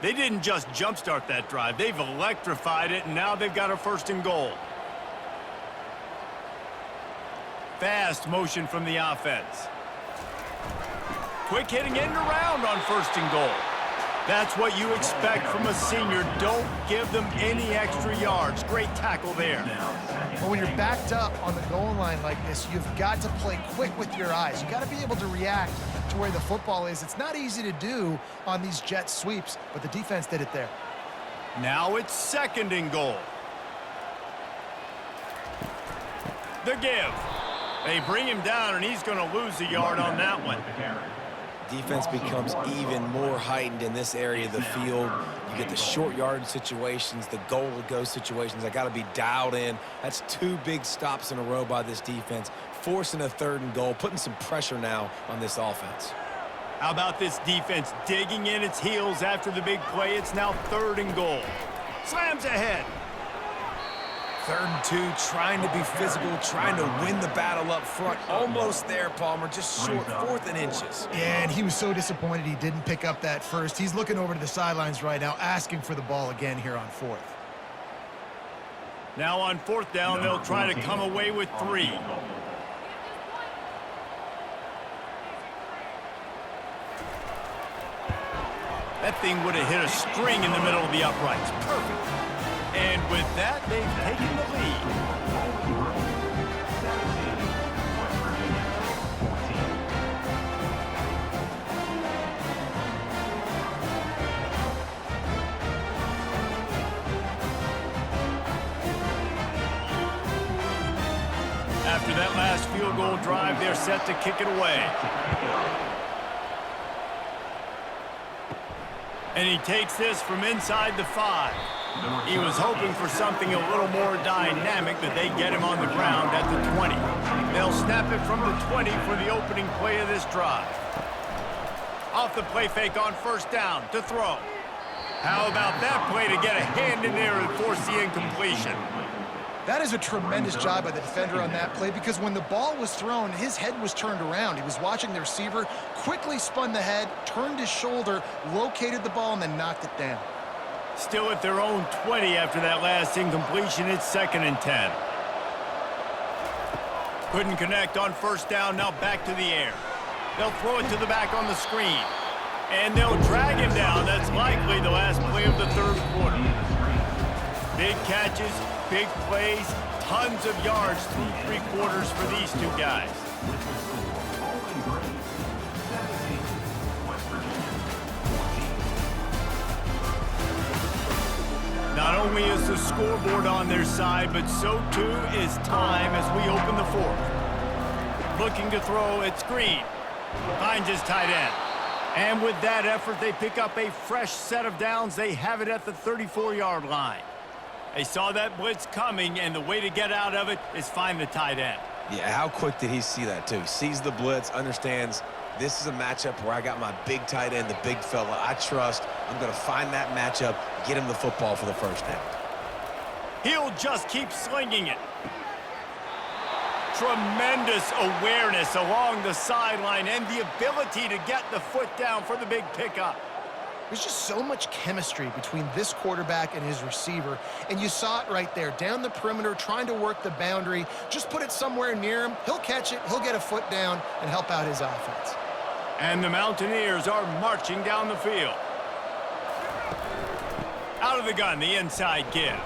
They didn't just jumpstart that drive. They've electrified it, and now they've got a 1st and goal. Fast motion from the offense. Quick hitting end around on 1st and goal. That's what you expect from a senior. Don't give them any extra yards. Great tackle there. But when you're backed up on the goal line like this, you've got to play quick with your eyes. You got to be able to react to where the football is. It's not easy to do on these jet sweeps, but the defense did it there. Now it's 2nd and goal. The give. They bring him down, and he's going to lose a yard on that one. Defense becomes even more heightened in this area of the field. You get the short yard situations, the goal-to-go situations. They got to be dialed in. That's 2 big stops in a row by this defense, forcing a 3rd and goal, putting some pressure now on this offense. How about this defense digging in its heels after the big play? It's now 3rd and goal. Slams ahead. 3rd and 2, trying to be physical, trying to win the battle up front. Almost there, Palmer, just short, 4th and inches. Yeah, and he was so disappointed he didn't pick up that first. He's looking over to the sidelines right now, asking for the ball again here on 4th. Now on 4th down, they'll try to come away with 3. That thing would have hit a string in the middle of the uprights. Perfect. And with that, they've taken the lead. After that last field goal drive, they're set to kick it away. And he takes this from inside the 5. He was hoping for something a little more dynamic, but they get him on the ground at the 20. They'll snap it from the 20 for the opening play of this drive. Off the play fake on 1st down to throw. How about that play to get a hand in there and force the incompletion? That is a tremendous job by the defender on that play, because when the ball was thrown, his head was turned around. He was watching the receiver, quickly spun the head, turned his shoulder, located the ball, and then knocked it down. Still at their own 20 after that last incompletion. It's 2nd and 10. Couldn't connect on 1st down. Now back to the air. They'll throw it to the back on the screen. And they'll drag him down. That's likely the last play of the 3rd quarter. Big catches, big plays, tons of yards through 3 quarters for these 2 guys. Not only is the scoreboard on their side, but so too is time as we open the 4th. Looking to throw, it's Green. Finds his tight end. And with that effort, they pick up a fresh set of downs. They have it at the 34-yard line. They saw that blitz coming, and the way to get out of it is find the tight end. Yeah, how quick did he see that, too? Sees the blitz, understands this is a matchup where I got my big tight end, the big fella I trust. I'm going to find that matchup, get him the football for the 1st down. He'll just keep slinging it. Tremendous awareness along the sideline and the ability to get the foot down for the big pickup. There's just so much chemistry between this quarterback and his receiver, and you saw it right there, down the perimeter, trying to work the boundary. Just put it somewhere near him. He'll catch it, he'll get a foot down, and help out his offense. And the Mountaineers are marching down the field. Out of the gun, the inside give.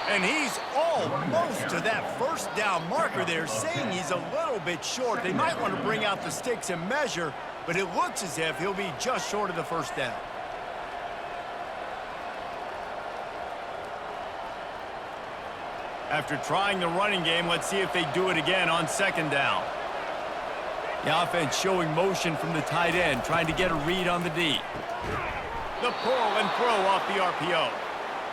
And he's almost to that first down marker there, saying he's a little bit short. They might want to bring out the sticks and measure, but it looks as if he'll be just short of the first down. After trying the running game, let's see if they do it again on second down. The offense showing motion from the tight end, trying to get a read on the D. The pull and throw off the RPO.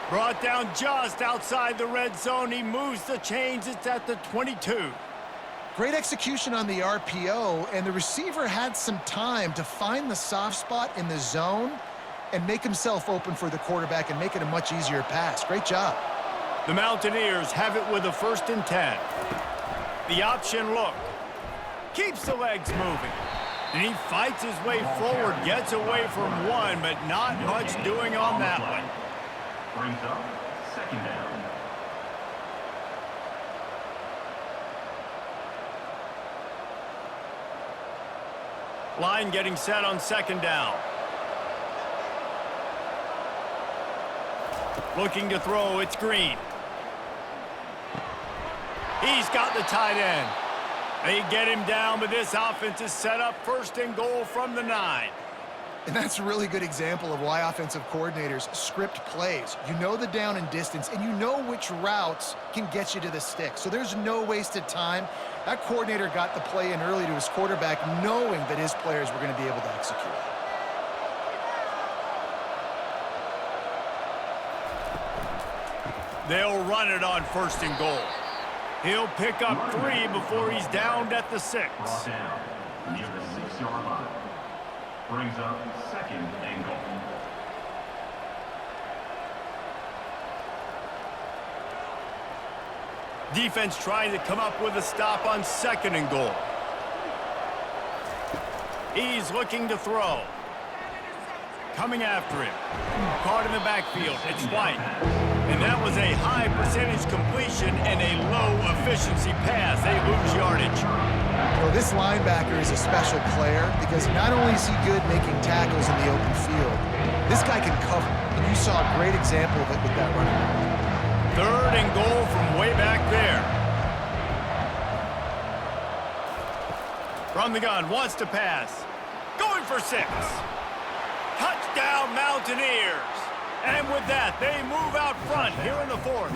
Brought down just outside the red zone. He moves the chains. It's at the 22. Great execution on the RPO, and the receiver had some time to find the soft spot in the zone and make himself open for the quarterback and make it a much easier pass. Great job. The Mountaineers have it with a 1st and 10. The option look. Keeps the legs moving. And he fights his way forward, gets away from one, but not much doing on that one. Brings up second down. Line getting set on second down. Looking to throw, it's Green. He's got the tight end. They get him down, but this offense is set up 1st and goal from the 9. And that's a really good example of why offensive coordinators script plays. You know the down and distance, and you know which routes can get you to the stick. So there's no wasted time. That coordinator got the play in early to his quarterback, knowing that his players were going to be able to execute. They'll run it on 1st and goal. He'll pick up 3 before he's downed at the 6. Brought down near the 6-yard line. Brings up second and goal. Defense trying to come up with a stop on 2nd and goal. He's looking to throw. Coming after him. Caught in the backfield. It's White. And that was a high percentage completion and a low efficiency pass. They lose yardage. Well, this linebacker is a special player because not only is he good making tackles in the open field, this guy can cover. And you saw a great example of it with that running back. 3rd and goal from way back there. From the gun, wants to pass. Going for 6. Touchdown, Mountaineers. And with that, they move out front here in the 4th.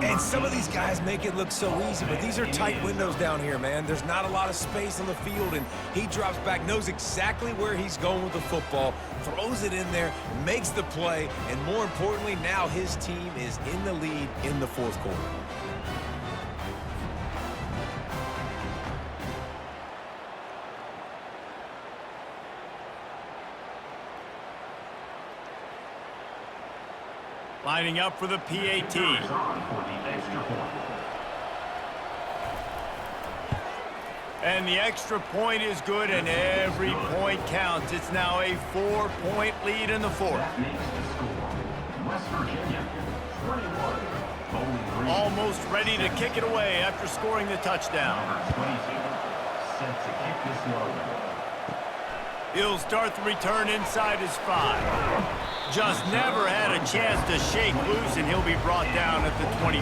And some of these guys make it look so easy, but these are tight windows down here, man. There's not a lot of space on the field, and he drops back, knows exactly where he's going with the football, throws it in there, makes the play, and more importantly, now his team is in the lead in the 4th quarter. Lining up for the PAT. And the extra point is good, and every point counts. It's now a 4-point lead in the 4th. That makes the score West Virginia 21. Bowling Green. Almost ready to kick it away after scoring the touchdown. Number 22 set to kick this one. He'll start the return inside his 5. Just never had a chance to shake loose, and he'll be brought down at the 24.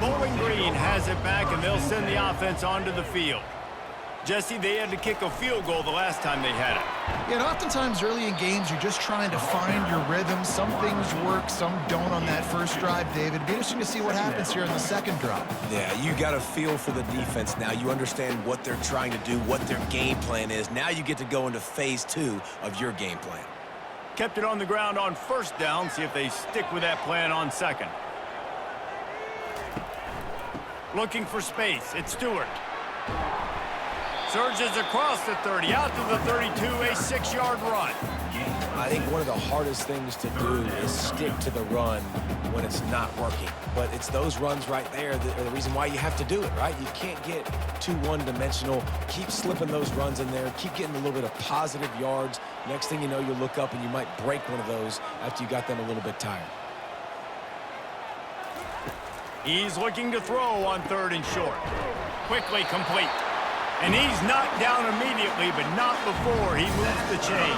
Bowling Green has it back, and they'll send the offense onto the field. Jesse, they had to kick a field goal the last time they had it. Yeah, and oftentimes early in games, you're just trying to find your rhythm. Some things work, some don't on that first drive, David. It'd be interesting to see what happens here in the second drive. Yeah, you got a feel for the defense now. You understand what they're trying to do, what their game plan is. Now you get to go into phase 2 of your game plan. Kept it on the ground on 1st down. See if they stick with that plan on 2nd. Looking for space. It's Stewart. Surges across the 30, out to the 32, a 6-yard run. I think one of the hardest things to do is stick to the run when it's not working. But it's those runs right there that are the reason why you have to do it, right? You can't get too one-dimensional. Keep slipping those runs in there. Keep getting a little bit of positive yards. Next thing you know, you look up and you might break one of those after you got them a little bit tired. He's looking to throw on 3rd and short. Quickly complete. And he's knocked down immediately, but not before he moves the chain.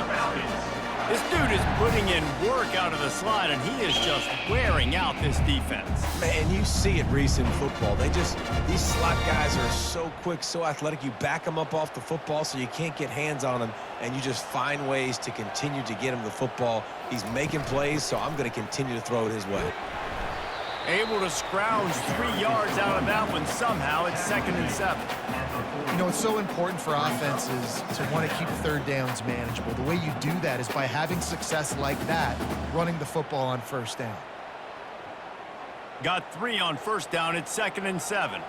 This dude is putting in work out of the slot, and he is just wearing out this defense. Man, you see it, Reese, in football. These slot guys are so quick, so athletic. You back them up off the football so you can't get hands on them, and you just find ways to continue to get him the football. He's making plays, so I'm going to continue to throw it his way. Able to scrounge 3 yards out of that one somehow. It's 2nd and 7. You know, it's so important for offenses to want to keep third downs manageable. The way you do that is by having success like that, running the football on first down. Got 3 on first down. It's 2nd and 7.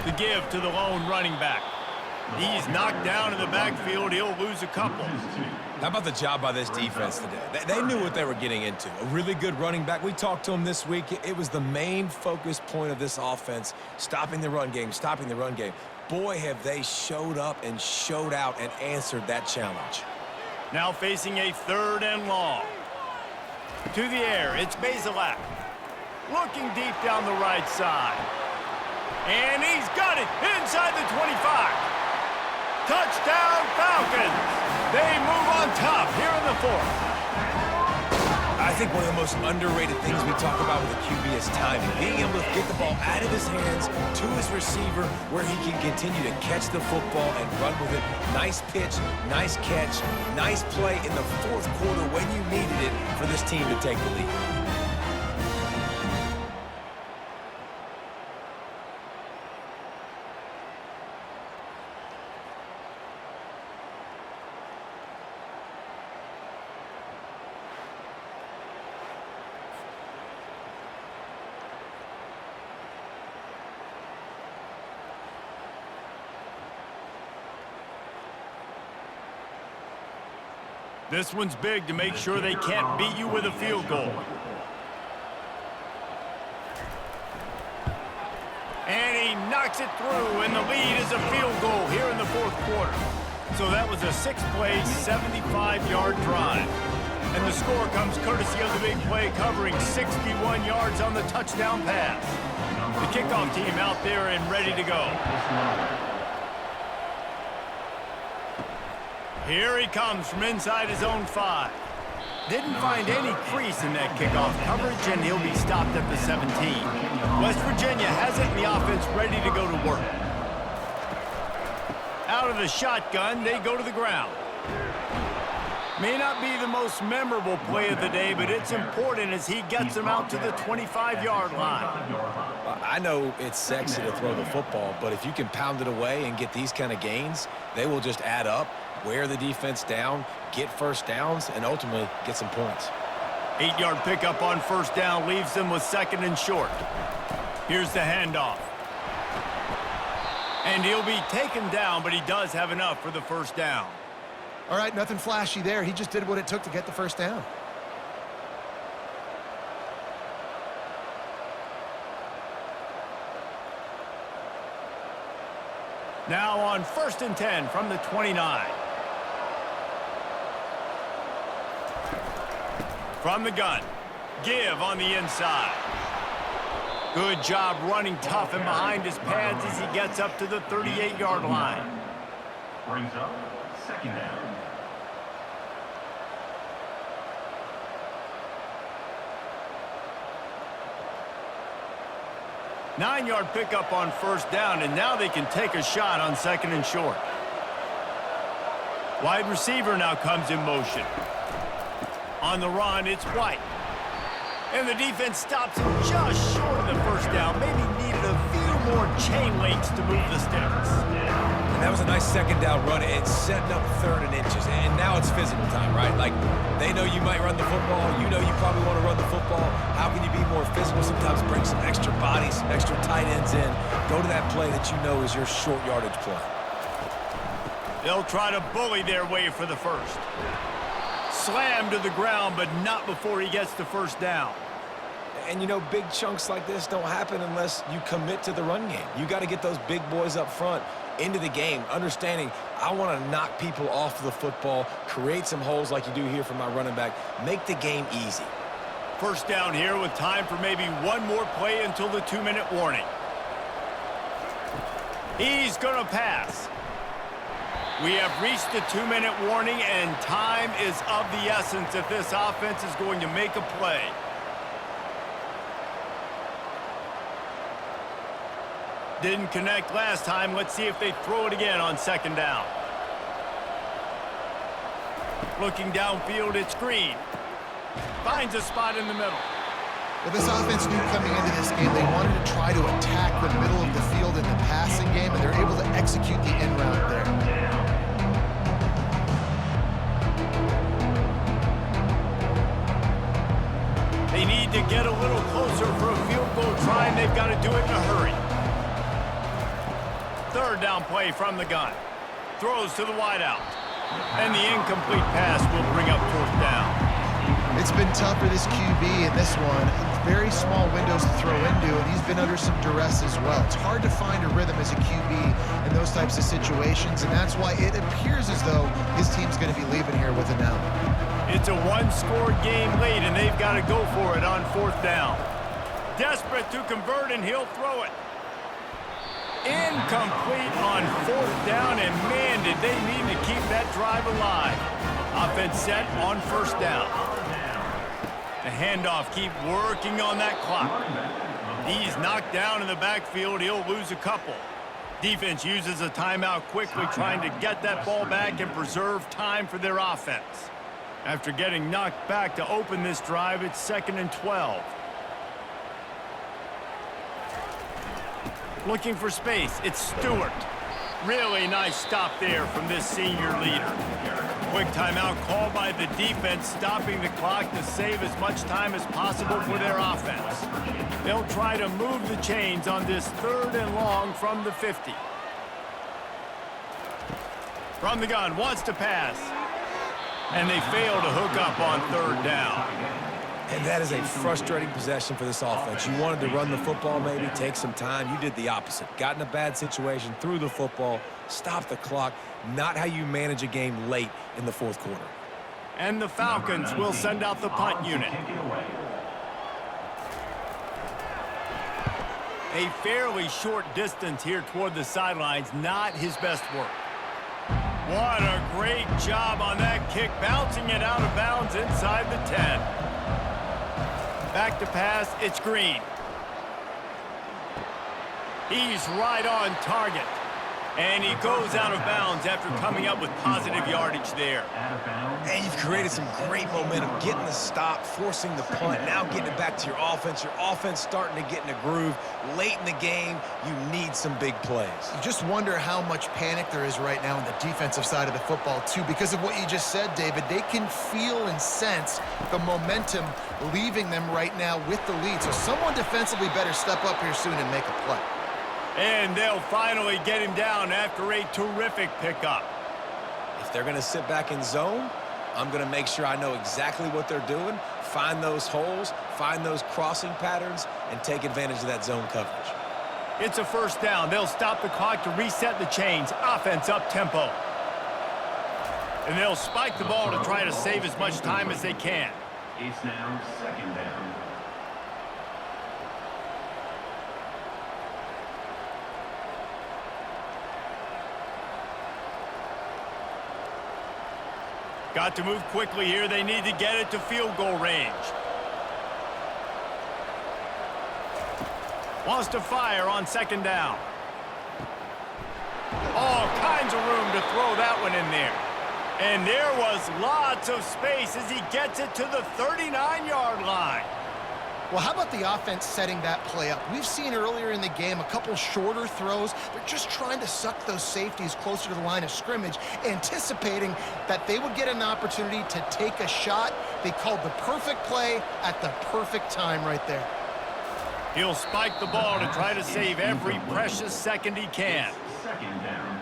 The give to the lone running back. He's knocked down in the backfield. He'll lose a couple. How about the job by this defense today? They knew what they were getting into. A really good running back. We talked to him this week. It was the main focus point of this offense, stopping the run game, stopping the run game. Boy, have they showed up and showed out and answered that challenge. Now facing a 3rd and long. To the air, it's Bazelak. Looking deep down the right side. And he's got it inside the 25. Touchdown, Falcons! They move on top here in the 4th. I think one of the most underrated things we talk about with a QB is timing. Being able to get the ball out of his hands to his receiver where he can continue to catch the football and run with it. Nice pitch, nice catch, nice play in the 4th quarter when you needed it for this team to take the lead. This one's big to make sure they can't beat you with a field goal. And he knocks it through, and the lead is a field goal here in the 4th quarter. So that was a 6-play, 75-yard drive. And the score comes courtesy of the big play covering 61 yards on the touchdown pass. The kickoff team out there and ready to go. Here he comes from inside his own 5. Didn't find any crease in that kickoff coverage, and he'll be stopped at the 17. West Virginia has it in the offense ready to go to work. Out of the shotgun, they go to the ground. May not be the most memorable play of the day, but it's important as he gets them out to the 25-yard line. I know it's sexy to throw the football, but if you can pound it away and get these kind of gains, they will just add up, wear the defense down, get first downs, and ultimately get some points. 8-yard pickup on first down leaves them with 2nd and short. Here's the handoff. And he'll be taken down, but he does have enough for the first down. All right, nothing flashy there. He just did what it took to get the first down. Now on 1st and 10 from the 29. From the gun. Give on the inside. Good job running tough and behind his pads as he gets up to the 38-yard line. Brings up 2nd down. Nine-yard pickup on first down, and now they can take a shot on 2nd and short. Wide receiver now comes in motion. On the run, it's White. And the defense stops him just short of the first down. Maybe needed a few more chain links to move the sticks. And that was a nice 2nd down run and setting up 3rd and inches. And now it's physical time, right? Like, they know you might run the football. You know you probably want to run the football. How can you be more physical? Sometimes bring some extra bodies, some extra tight ends in. Go to that play that you know is your short yardage play. They'll try to bully their way for the first. Slammed to the ground, but not before he gets the first down. And, you know, big chunks like this don't happen unless you commit to the run game. You got to get those big boys up front into the game, understanding I want to knock people off the football, create some holes like you do here for my running back, make the game easy. First down here with time for maybe one more play until the 2-minute warning. He's going to pass. We have reached the 2-minute warning, and time is of the essence if this offense is going to make a play. Didn't connect last time. Let's see if they throw it again on second down. Looking downfield, it's Green. Finds a spot in the middle. Well, this offense knew coming into this game they wanted to try to attack the middle of the field in the passing game, and they're able to execute the end route there. They need to get a little closer for a field goal try, and they've got to do it in a hurry. Third down play from the gun. Throws to the wideout. And the incomplete pass will bring up fourth down. It's been tough for this QB in this one. Very small windows to throw into, and he's been under some duress as well. It's hard to find a rhythm as a QB in those types of situations, and that's why it appears as though his team's going to be leaving here with an L. It's a one-score game late, and they've got to go for it on fourth down. Desperate to convert, and he'll throw it. Incomplete on fourth down, and man, did they need to keep that drive alive. Offense set on first down. The handoff, keep working on that clock. He's knocked down in the backfield. He'll lose a couple. Defense uses a timeout quickly, trying to get that ball back and preserve time for their offense. After getting knocked back to open this drive, it's 2nd and 12. Looking for space, it's Stewart. Really nice stop there from this senior leader. Quick timeout called by the defense, stopping the clock to save as much time as possible for their offense. They'll try to move the chains on this 3rd and long from the 50. From the gun, wants to pass. And they fail to hook up on 3rd down. And that is a frustrating possession for this offense. You wanted to run the football, maybe take some time. You did the opposite. Got in a bad situation, threw the football, stopped the clock. Not how you manage a game late in the 4th quarter. And the Falcons will send out the punt unit. A fairly short distance here toward the sidelines, not his best work. What a great job on that kick, bouncing it out of bounds inside the 10. Back to pass, it's Green. He's right on target. And he goes out of bounds after coming up with positive yardage there. And you've created some great momentum, getting the stop, forcing the punt, now getting it back to your offense. Your offense starting to get in a groove. Late in the game, you need some big plays. You just wonder how much panic there is right now on the defensive side of the football, too. Because of what you just said, David, they can feel and sense the momentum leaving them right now with the lead. So someone defensively better step up here soon and make a play. And they'll finally get him down after a terrific pickup. If they're going to sit back in zone, I'm going to make sure I know exactly what they're doing, find those holes, find those crossing patterns, and take advantage of that zone coverage. It's a first down. They'll stop the clock to reset the chains. Offense up tempo. And they'll spike the ball to try to save as much time as they can. It's now 2nd down. Got to move quickly here. They need to get it to field goal range. Wants to fire on 2nd down. All kinds of room to throw that one in there. And there was lots of space as he gets it to the 39-yard line. Well, how about the offense setting that play up? We've seen earlier in the game a couple shorter throws. They're just trying to suck those safeties closer to the line of scrimmage, anticipating that they would get an opportunity to take a shot. They called the perfect play at the perfect time right there. He'll spike the ball to try to save every precious second he can. 2nd down.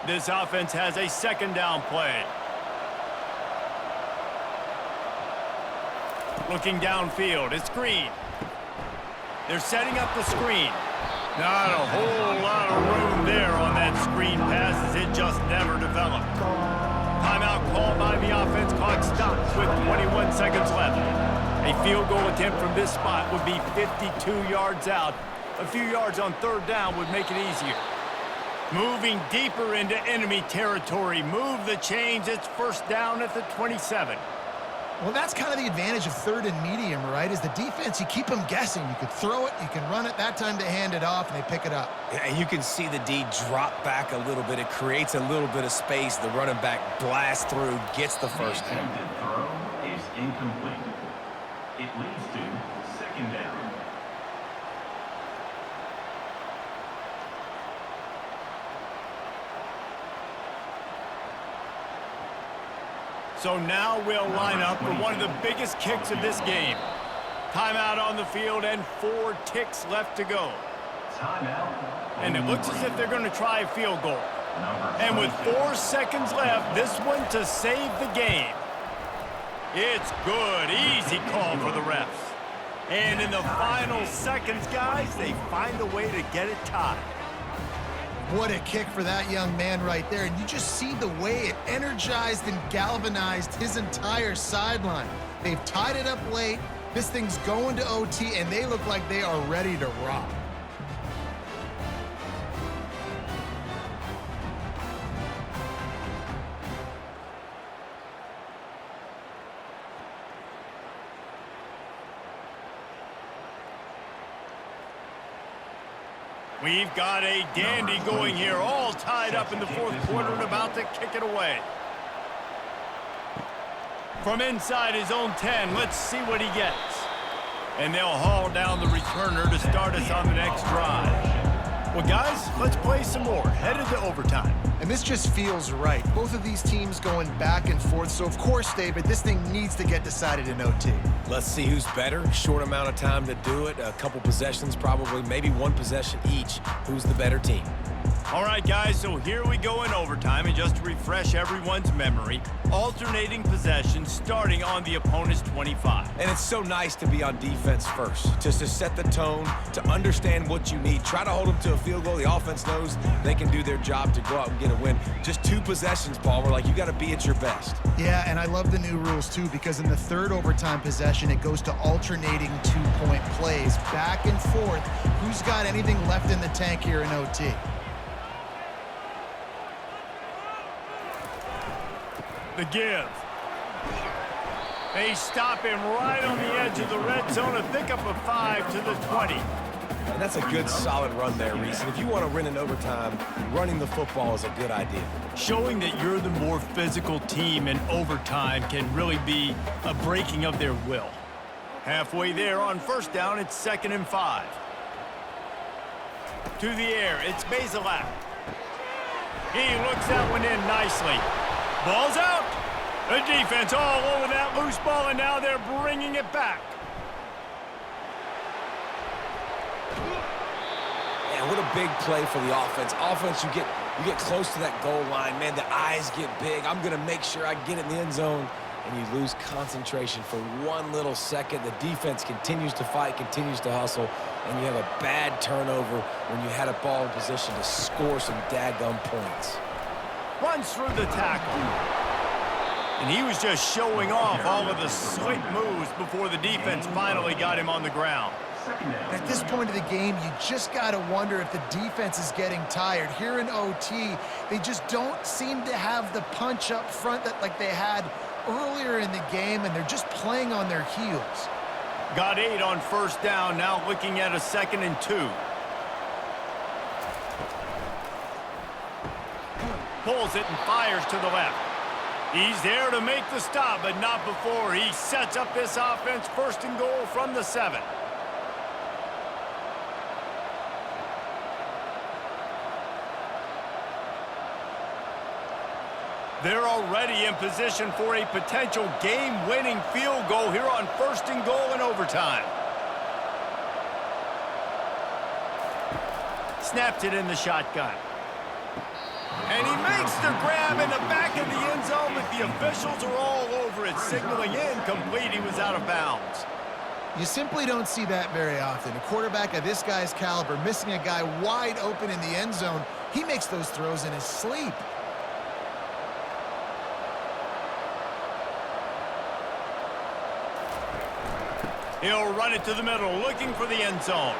This offense has a 2nd down play. Looking downfield, it's Green. They're setting up the screen. Not a whole lot of room there on that screen pass as it just never developed. Timeout called by the offense. Clock stops with 21 seconds field goal attempt from this spot would be 52 yards out. A few yards on third down would make it easier. Moving deeper into enemy territory. Move the chains. It's first down at the 27. Well, that's kind of the advantage of third and medium, right? Is the defense, you keep them guessing. You could throw it, you can run it. That time they hand it off, and they pick it up. Yeah, and you can see the D drop back a little bit. It creates a little bit of space. The running back blasts through, gets the first down. The attempted throw is incomplete. It leads to second down. So now we'll line up for one of the biggest kicks of this game. Timeout on the field and 4 ticks left to go. Timeout. And it looks as if they're going to try a field goal. And with 4 seconds left, this one to save the game. It's good. Easy call for the refs. And in the final seconds, guys, they find a way to get it tied. What a kick for that young man right there. And you just see the way it energized and galvanized his entire sideline. They've tied it up late. This thing's going to OT, and they look like they are ready to rock. We've got a dandy going here, all tied up in the fourth quarter and about to kick it away. From inside his own 10, let's see what he gets. And they'll haul down the returner to start us on the next drive. Well, guys, let's play some more. Headed to overtime. And this just feels right. Both of these teams going back and forth. So, of course, David, this thing needs to get decided in OT. Let's see who's better. Short amount of time to do it. A couple possessions probably, maybe one possession each. Who's the better team? All right, guys, so here we go in overtime. And just to refresh everyone's memory, alternating possessions starting on the opponent's 25. And it's so nice to be on defense first, just to set the tone, to understand what you need. Try to hold them to a field goal. The offense knows they can do their job to go out and get a win. Just 2 possessions, Paul. We're like, you got to be at your best. Yeah, and I love the new rules, too, because in the third overtime possession, it goes to alternating 2-point plays, back and forth. Who's got anything left in the tank here in OT? The give. They stop him right on the edge of the red zone and pick up a 5 to the 20. And that's a good, solid run there, Reese. And if you want to win in overtime, running the football is a good idea. Showing that you're the more physical team in overtime can really be a breaking of their will. Halfway there on first down, it's 2nd and 5. To the air, it's Bazelak. He looks that one in nicely. Ball's out. The defense all over that loose ball, and now they're bringing it back. Man, what a big play for the offense. Offense, you get close to that goal line. Man, the eyes get big. I'm going to make sure I get in the end zone. And you lose concentration for 1 little second. The defense continues to fight, continues to hustle, and you have a bad turnover when you had a ball in position to score some daggum points. Runs through the tackle. And he was just showing off all of the slick moves before the defense finally got him on the ground. At this point of the game, you just got to wonder if the defense is getting tired. Here in OT, they just don't seem to have the punch up front that like they had earlier in the game, and they're just playing on their heels. Got 8 on first down, now looking at a 2nd and 2. Pulls it and fires to the left. He's there to make the stop, but not before he sets up this offense 1st and goal from the 7. They're already in position for a potential game-winning field goal here on 1st and goal in overtime. Snapped it in the shotgun. And he makes the grab in the back of the end zone, but the officials are all over it, signaling incomplete. He was out of bounds. You simply don't see that very often. A quarterback of this guy's caliber missing a guy wide open in the end zone. He makes those throws in his sleep. He'll run it to the middle, looking for the end zone.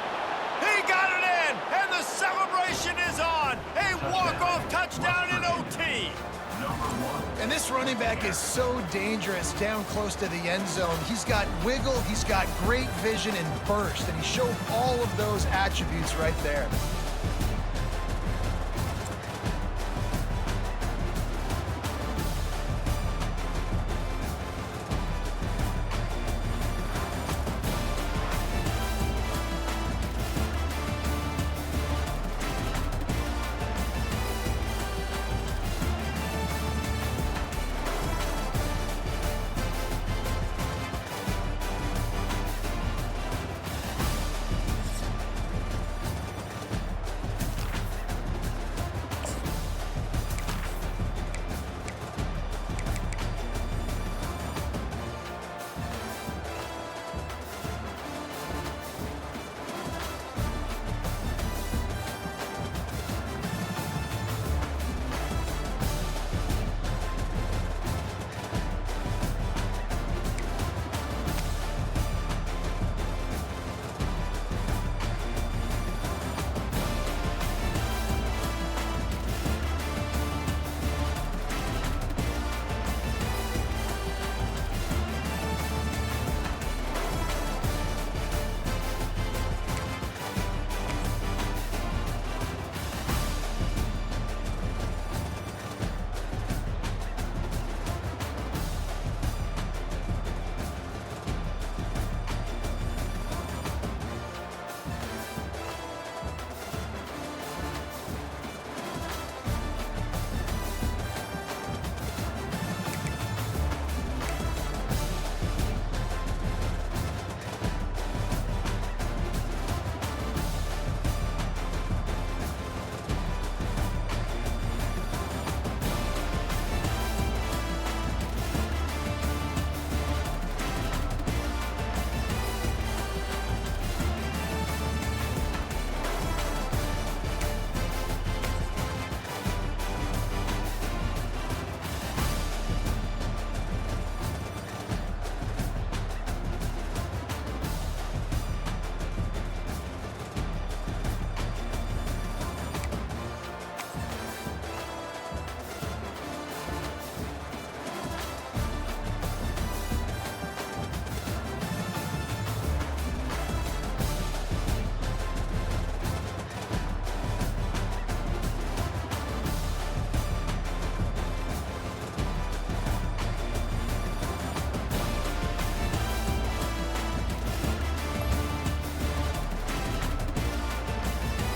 He got it in, and the celebration is on. A walk-off touchdown in OT. And this running back is so dangerous down close to the end zone. He's got wiggle, he's got great vision and burst, and he showed all of those attributes right there.